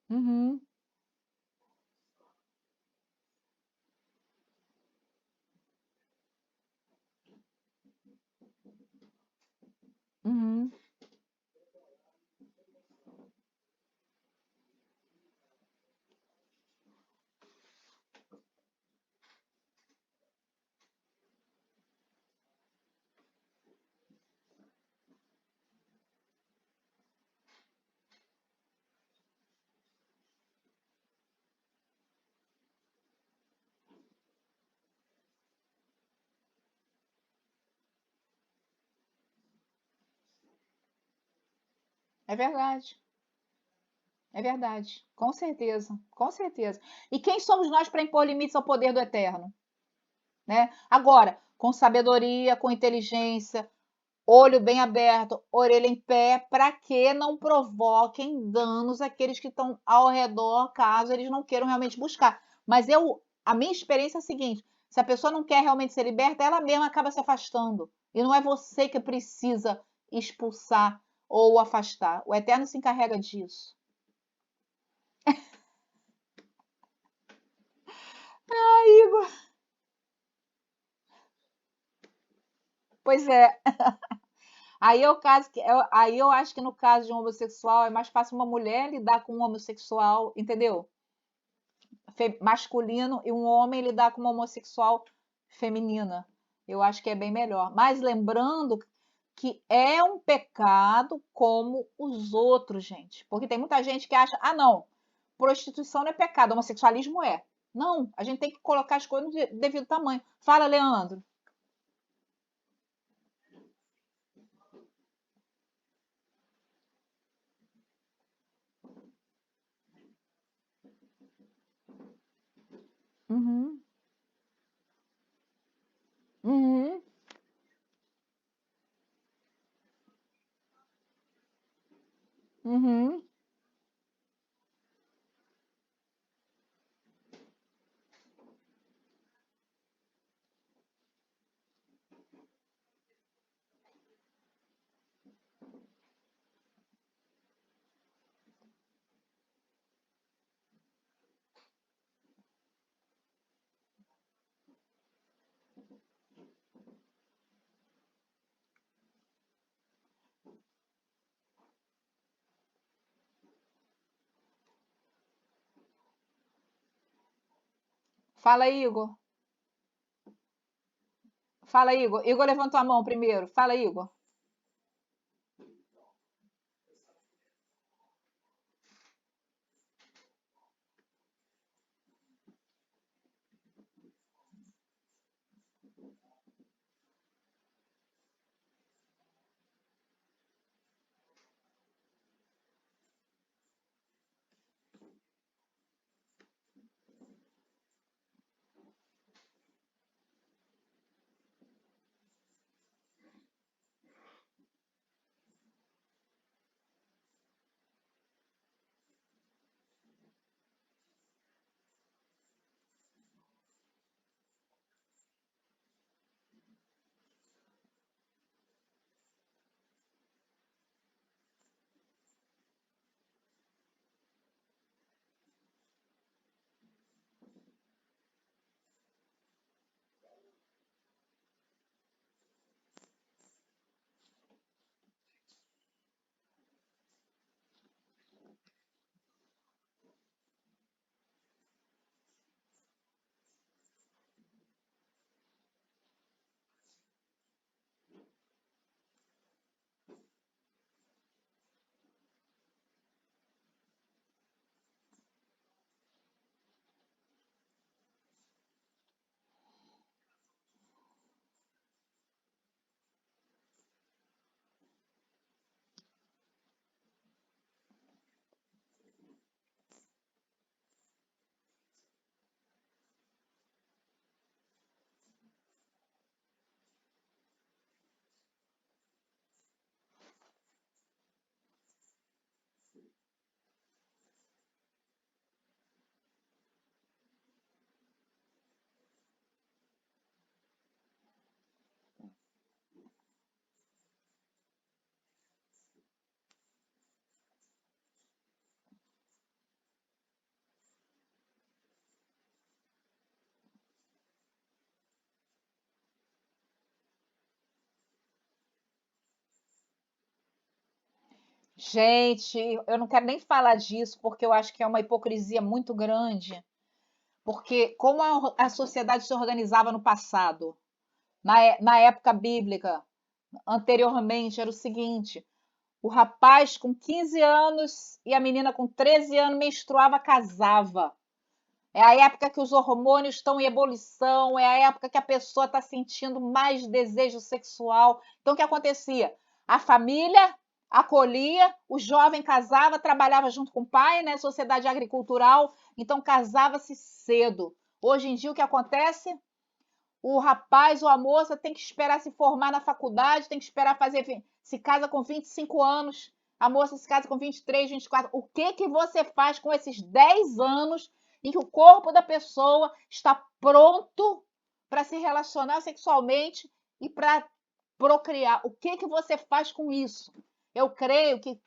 Uhum, uhum. É verdade. É verdade. Com certeza. Com certeza. E quem somos nós para impor limites ao poder do Eterno? Né? Agora, com sabedoria, com inteligência, olho bem aberto, orelha em pé, para que não provoquem danos àqueles que estão ao redor, caso eles não queiram realmente buscar. Mas a minha experiência é a seguinte: se a pessoa não quer realmente ser liberta, ela mesma acaba se afastando. E não é você que precisa expulsar ou afastar. O Eterno se encarrega disso. Igor. Pois é. Aí eu acho que no caso de um homossexual é mais fácil uma mulher lidar com um homossexual, entendeu? Masculino e um homem lidar com uma homossexual feminina. Eu acho que é bem melhor. Mas lembrando que é um pecado como os outros, gente. Porque tem muita gente que acha, ah, não, prostituição não é pecado, homossexualismo é. Não, a gente tem que colocar as coisas no devido tamanho. Fala, Leandro. Uhum, uhum, uhum. Fala, Igor. Fala, Igor. Igor levantou a mão primeiro. Fala, Igor. Gente, eu não quero nem falar disso, porque eu acho que é uma hipocrisia muito grande. Porque como a sociedade se organizava no passado, na época bíblica, anteriormente, era o seguinte: o rapaz com 15 anos e a menina com 13 anos menstruava, casava. É a época que os hormônios estão em ebulição, é a época que a pessoa está sentindo mais desejo sexual. Então, o que acontecia? A família acolhia, o jovem casava, trabalhava junto com o pai, né? Sociedade agricultural, então casava-se cedo. Hoje em dia, o que acontece? O rapaz ou a moça tem que esperar se formar na faculdade, tem que esperar fazer. Se casa com 25 anos, a moça se casa com 23, 24. O que você faz com esses 10 anos em que o corpo da pessoa está pronto para se relacionar sexualmente e para procriar? O que você faz com isso? Eu creio que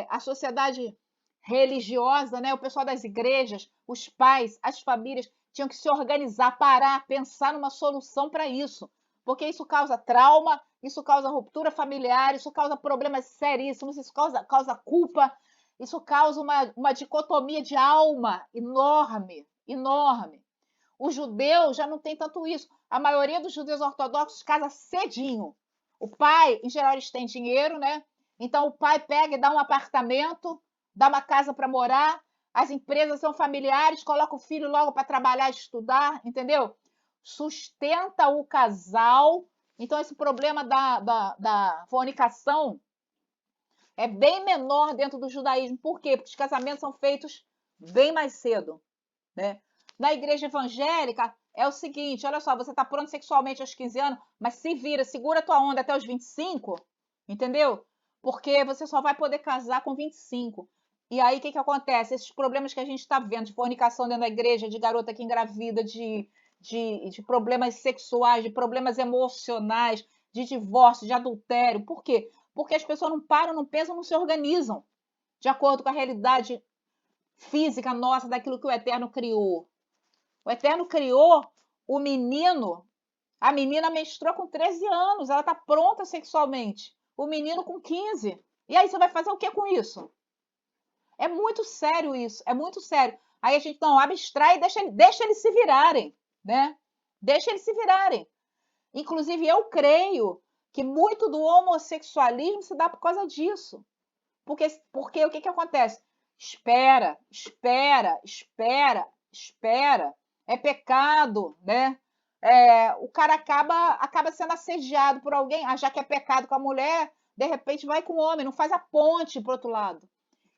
a sociedade religiosa, né, o pessoal das igrejas, os pais, as famílias tinham que se organizar, parar, pensar numa solução para isso, porque isso causa trauma, isso causa ruptura familiar, isso causa problemas seríssimos, isso causa culpa, isso causa uma dicotomia de alma enorme, enorme. O judeu já não tem tanto isso. A maioria dos judeus ortodoxos casa cedinho. O pai, em geral, eles têm dinheiro, né? Então o pai pega e dá um apartamento, dá uma casa para morar. As empresas são familiares, coloca o filho logo para trabalhar, estudar, entendeu? Sustenta o casal. Então esse problema da fornicação é bem menor dentro do judaísmo. Por quê? Porque os casamentos são feitos bem mais cedo, né? Na igreja evangélica é o seguinte, olha só, você está pronto sexualmente aos 15 anos, mas se vira, segura a tua onda até os 25, entendeu? Porque você só vai poder casar com 25. E aí, o que acontece? Esses problemas que a gente está vendo de fornicação dentro da igreja, de garota que engravida, de problemas sexuais, de problemas emocionais, de divórcio, de adultério. Por quê? Porque as pessoas não param, não pensam, não se organizam de acordo com a realidade física nossa, daquilo que o Eterno criou. O Eterno criou o menino, a menina menstrua com 13 anos, ela está pronta sexualmente. O menino com 15. E aí você vai fazer o que com isso? É muito sério isso, é muito sério. Aí a gente não abstrai e deixa eles se virarem, né? Deixa eles se virarem. Inclusive, eu creio que muito do homossexualismo se dá por causa disso. Porque o que acontece? Espera, espera, espera, espera. É pecado, né? O cara acaba sendo assediado por alguém, já que é pecado com a mulher, de repente vai com o homem, não faz a ponte para o outro lado.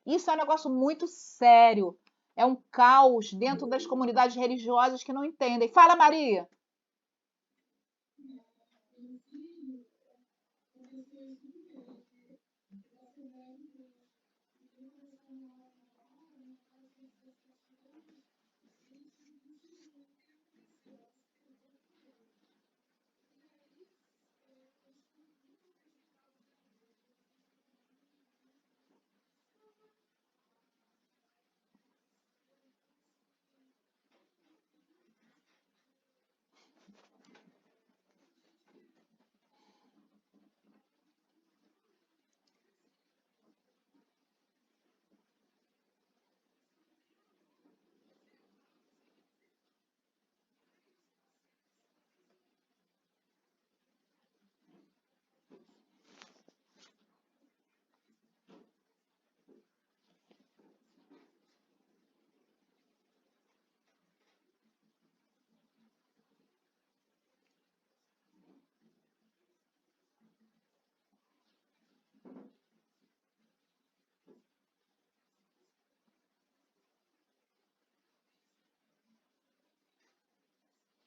Isso é um negócio muito sério. É um caos dentro das comunidades religiosas que não entendem. Fala, Maria.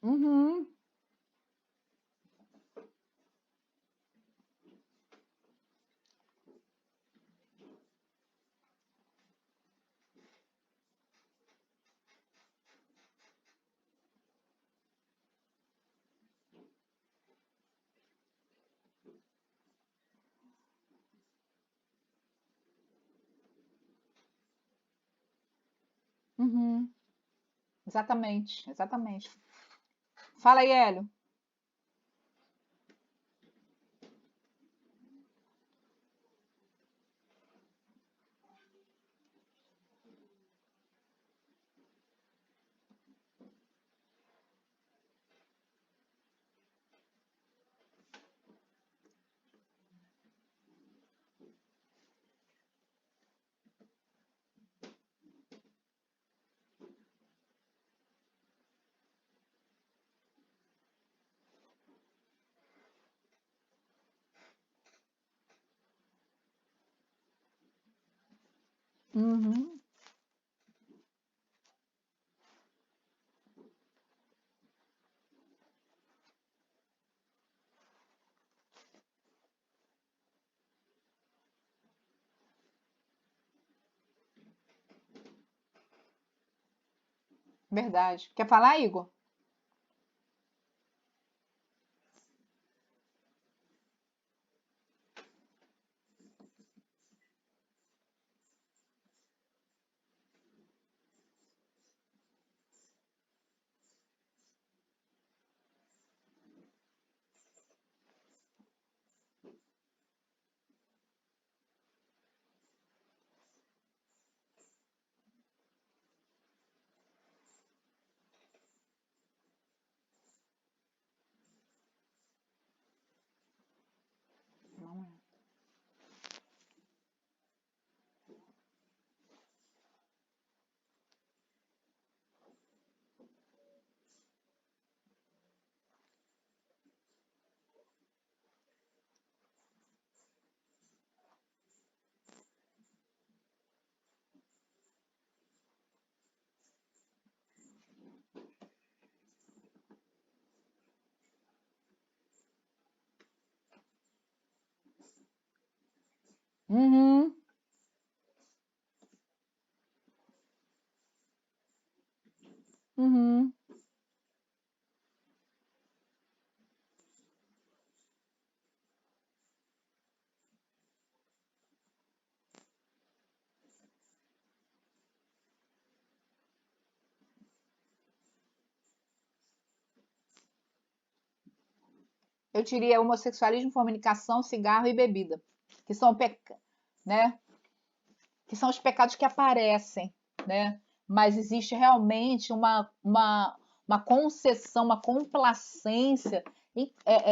Uhum, uhum. Exatamente, exatamente. Fala aí, Hélio. Uhum. Verdade. Quer falar, Igor? Não é. Uhum. Uhum. Eu diria homossexualismo, fornicação, cigarro e bebida, que são, né? Que são os pecados que aparecem, né? Mas existe realmente uma concessão, uma complacência.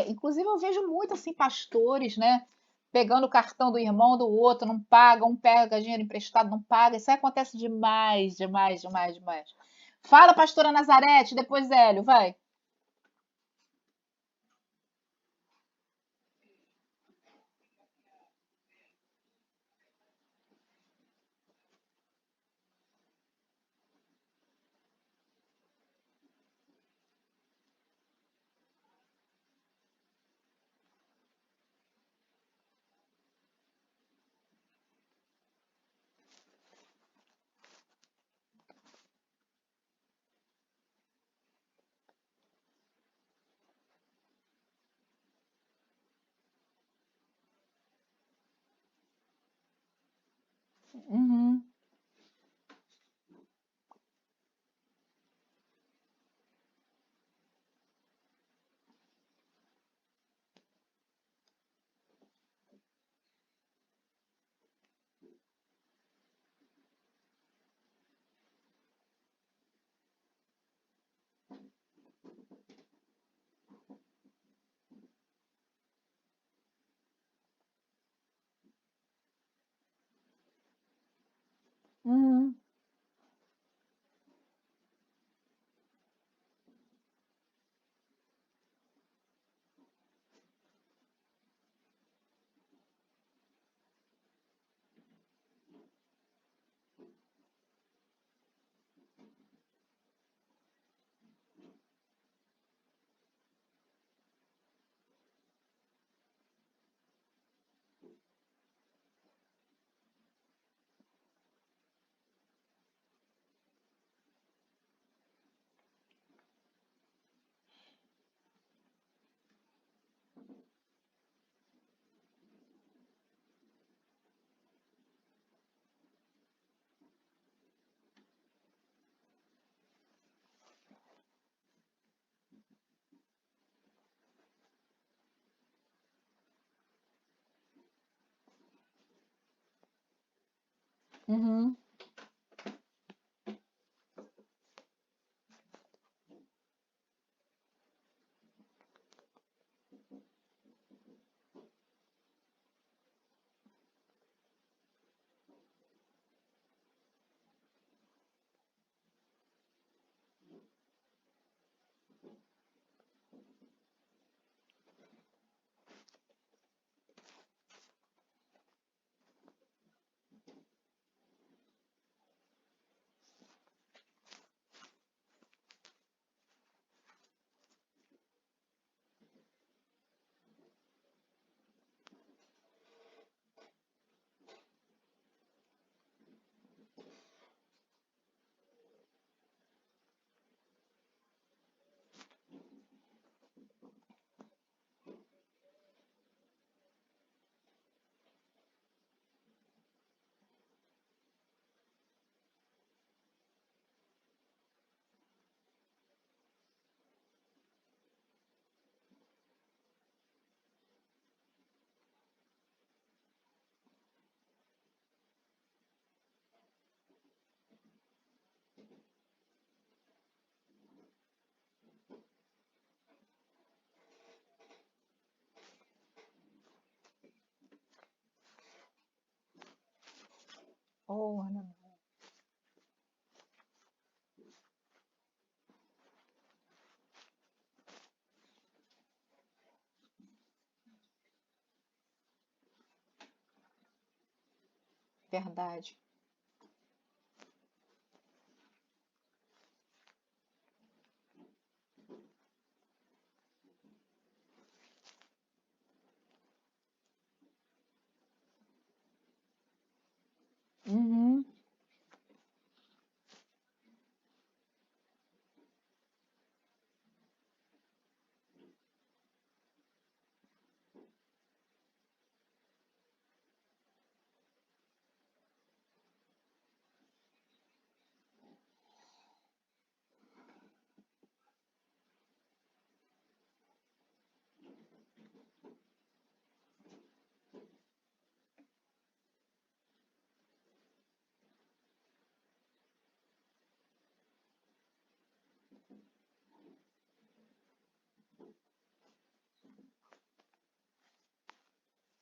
Inclusive, eu vejo muito assim, pastores, né? Pegando o cartão do irmão do outro, não paga, um pega dinheiro emprestado, não paga. Isso aí acontece demais, demais, demais, demais. Fala, pastora Nazarete, depois Hélio, vai. Uhum, uhum, uhum, know, I don't know. Verdade. Uhum.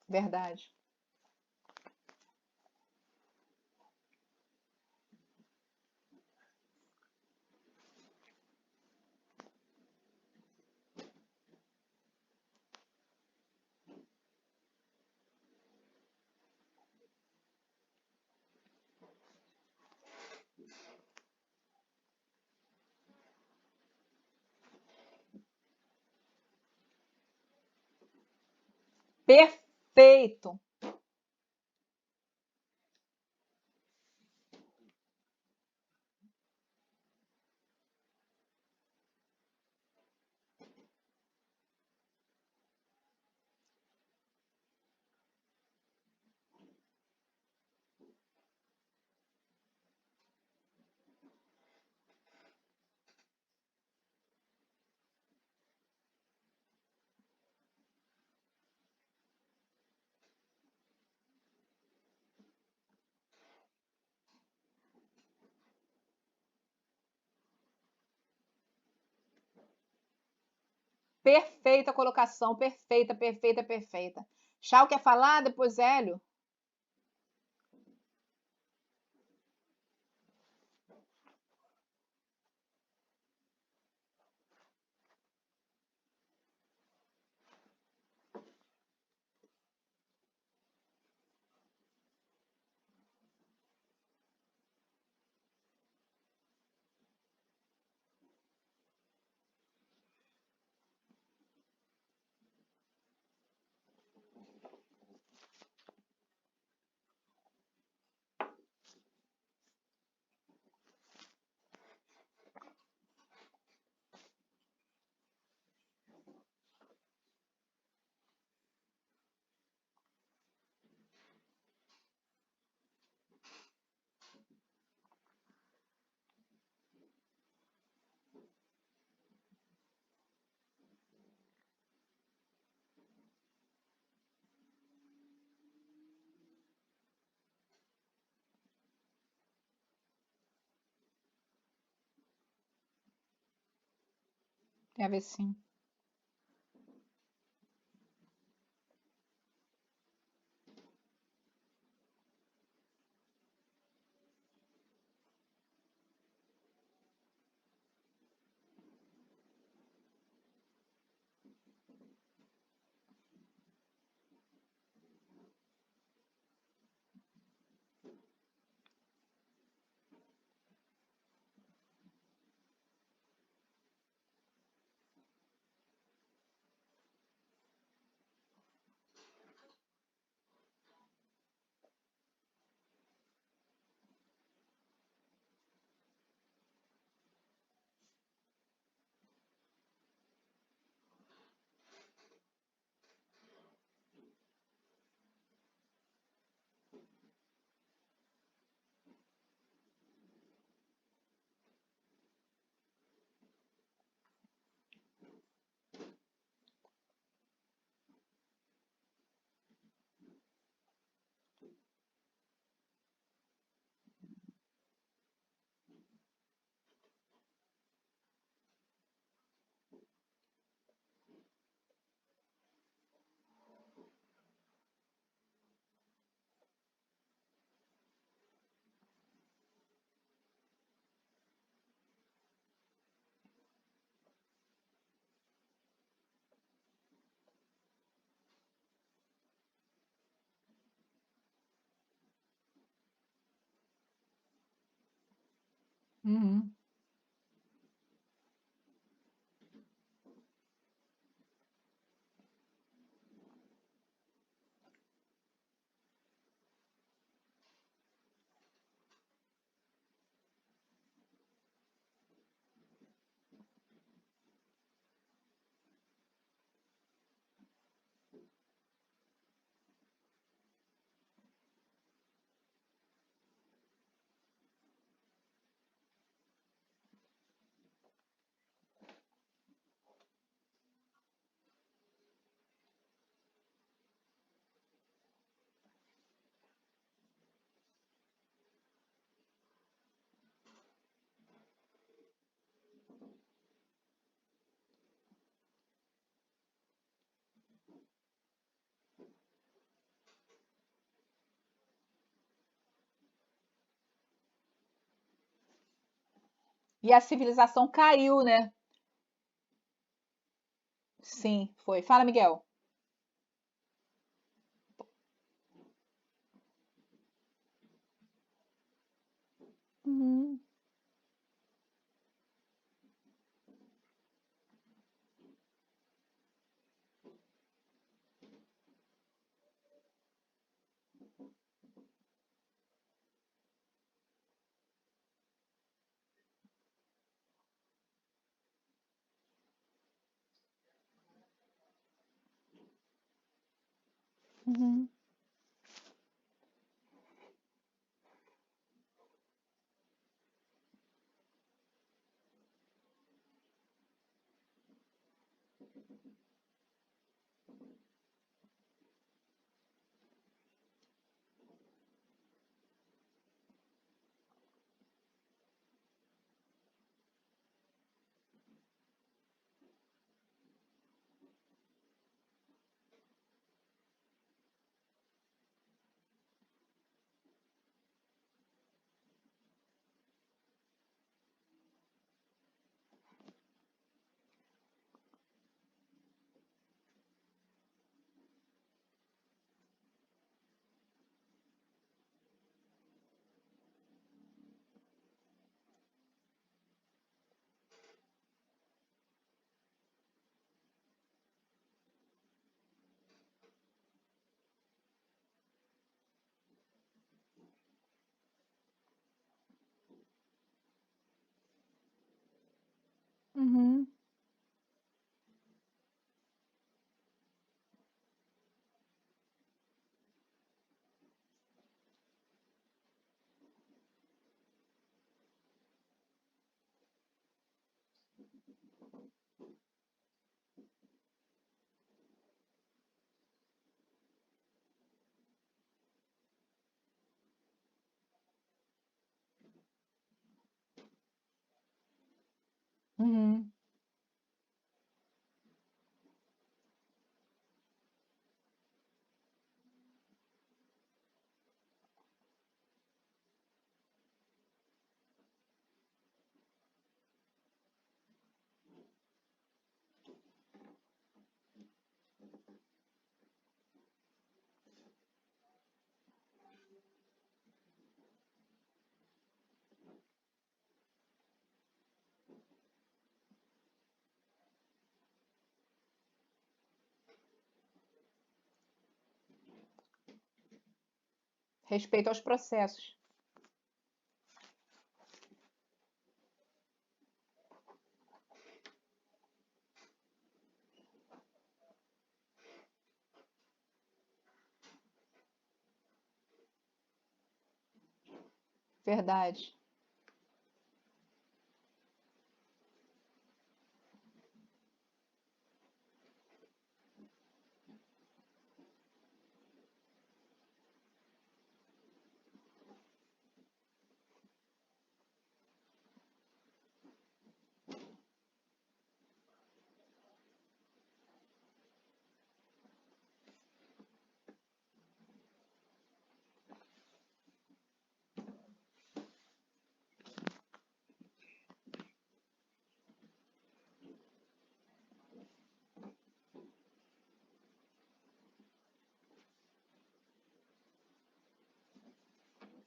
Verdade. Perfeito. Perfeita colocação, perfeita, perfeita, perfeita. Chau quer falar? Depois Hélio. Tem a ver sim. Uhum. E a civilização caiu, né? Sim, foi. Fala, Miguel. Uhum. Uhum. Uhum. Uhum. Respeito aos processos. Verdade.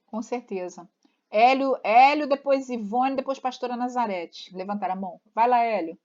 Com certeza. Hélio, depois Ivone, depois pastora Nazarete. Levantar a mão. Vai lá, Hélio.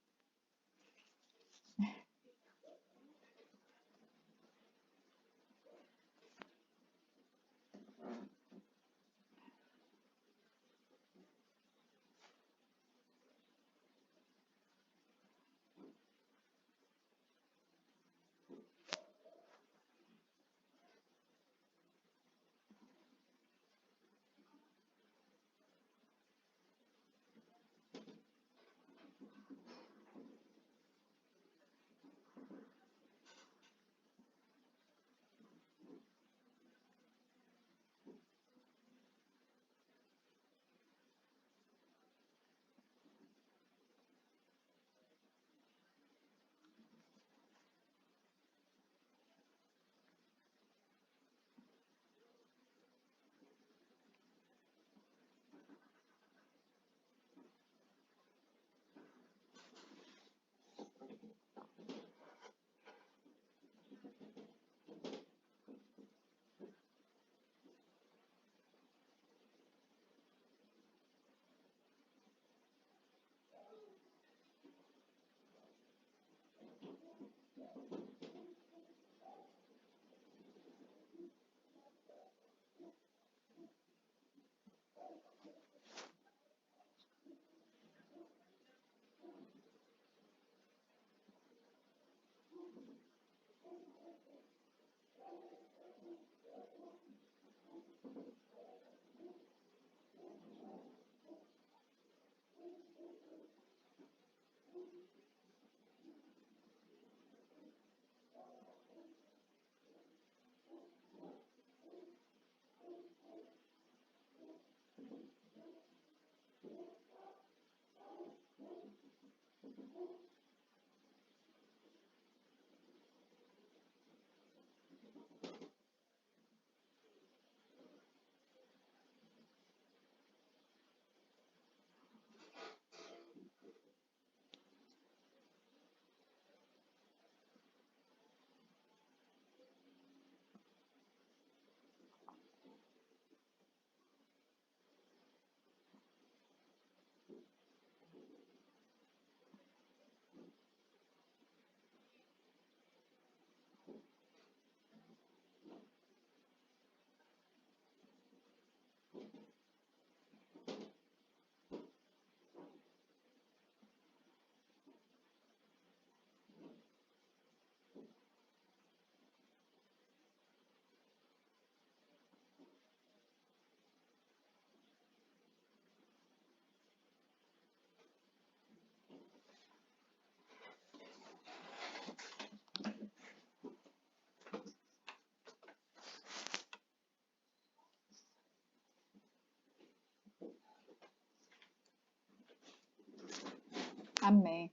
Amém.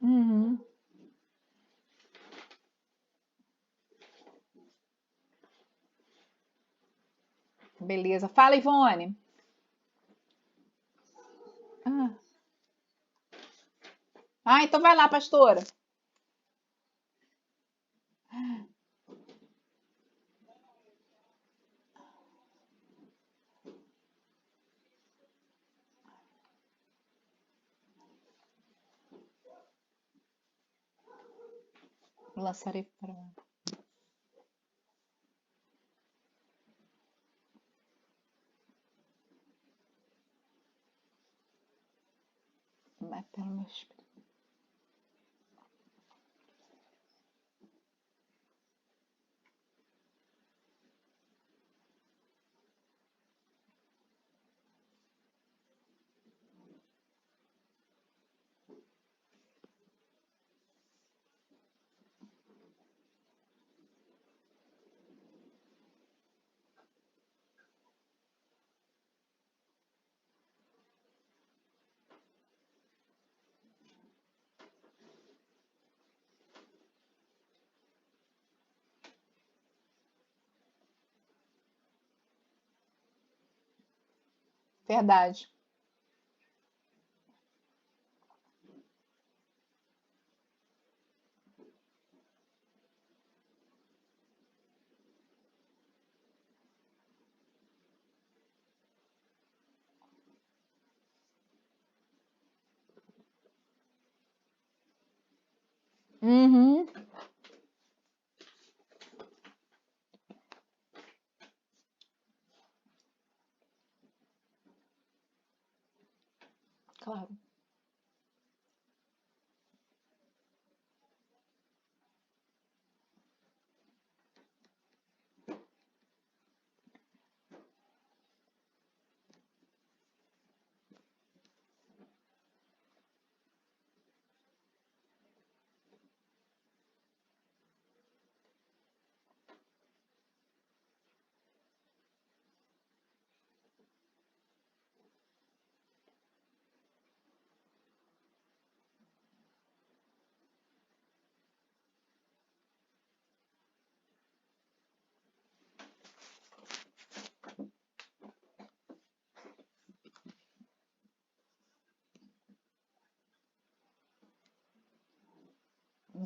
Uhum. Beleza. Fala, Ivone. Ah, então vai lá, pastora. Lançarei para. Vai pelo meu espírito. Verdade. Uhum, claro.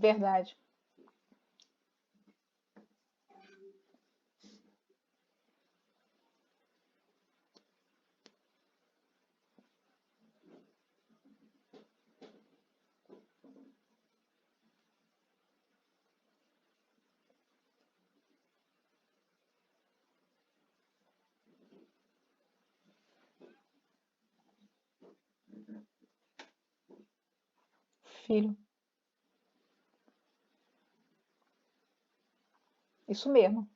Verdade. Filho. Isso mesmo.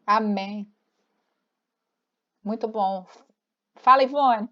Amém. Muito bom. Fala, Ivone.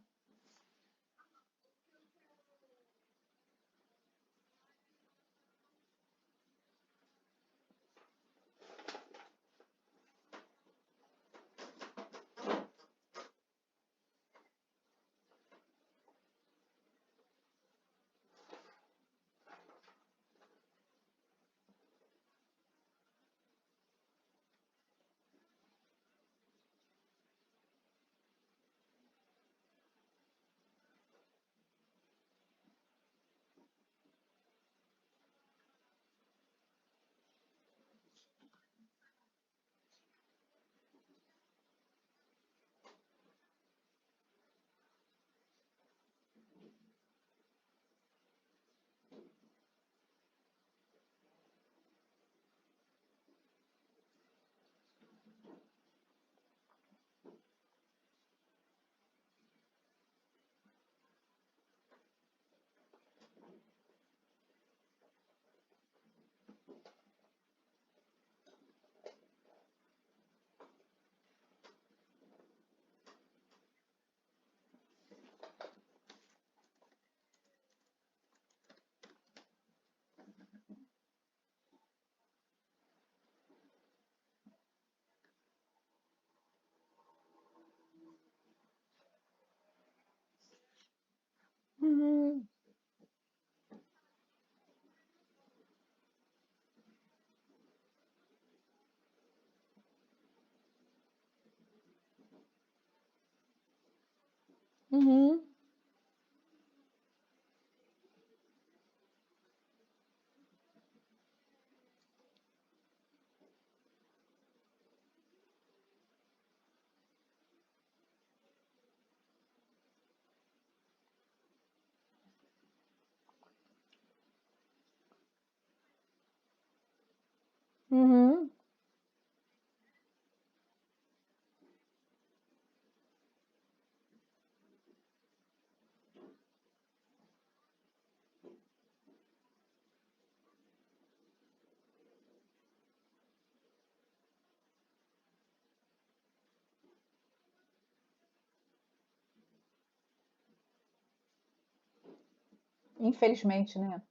Uhum. Uhum. Uhum. Infelizmente, né?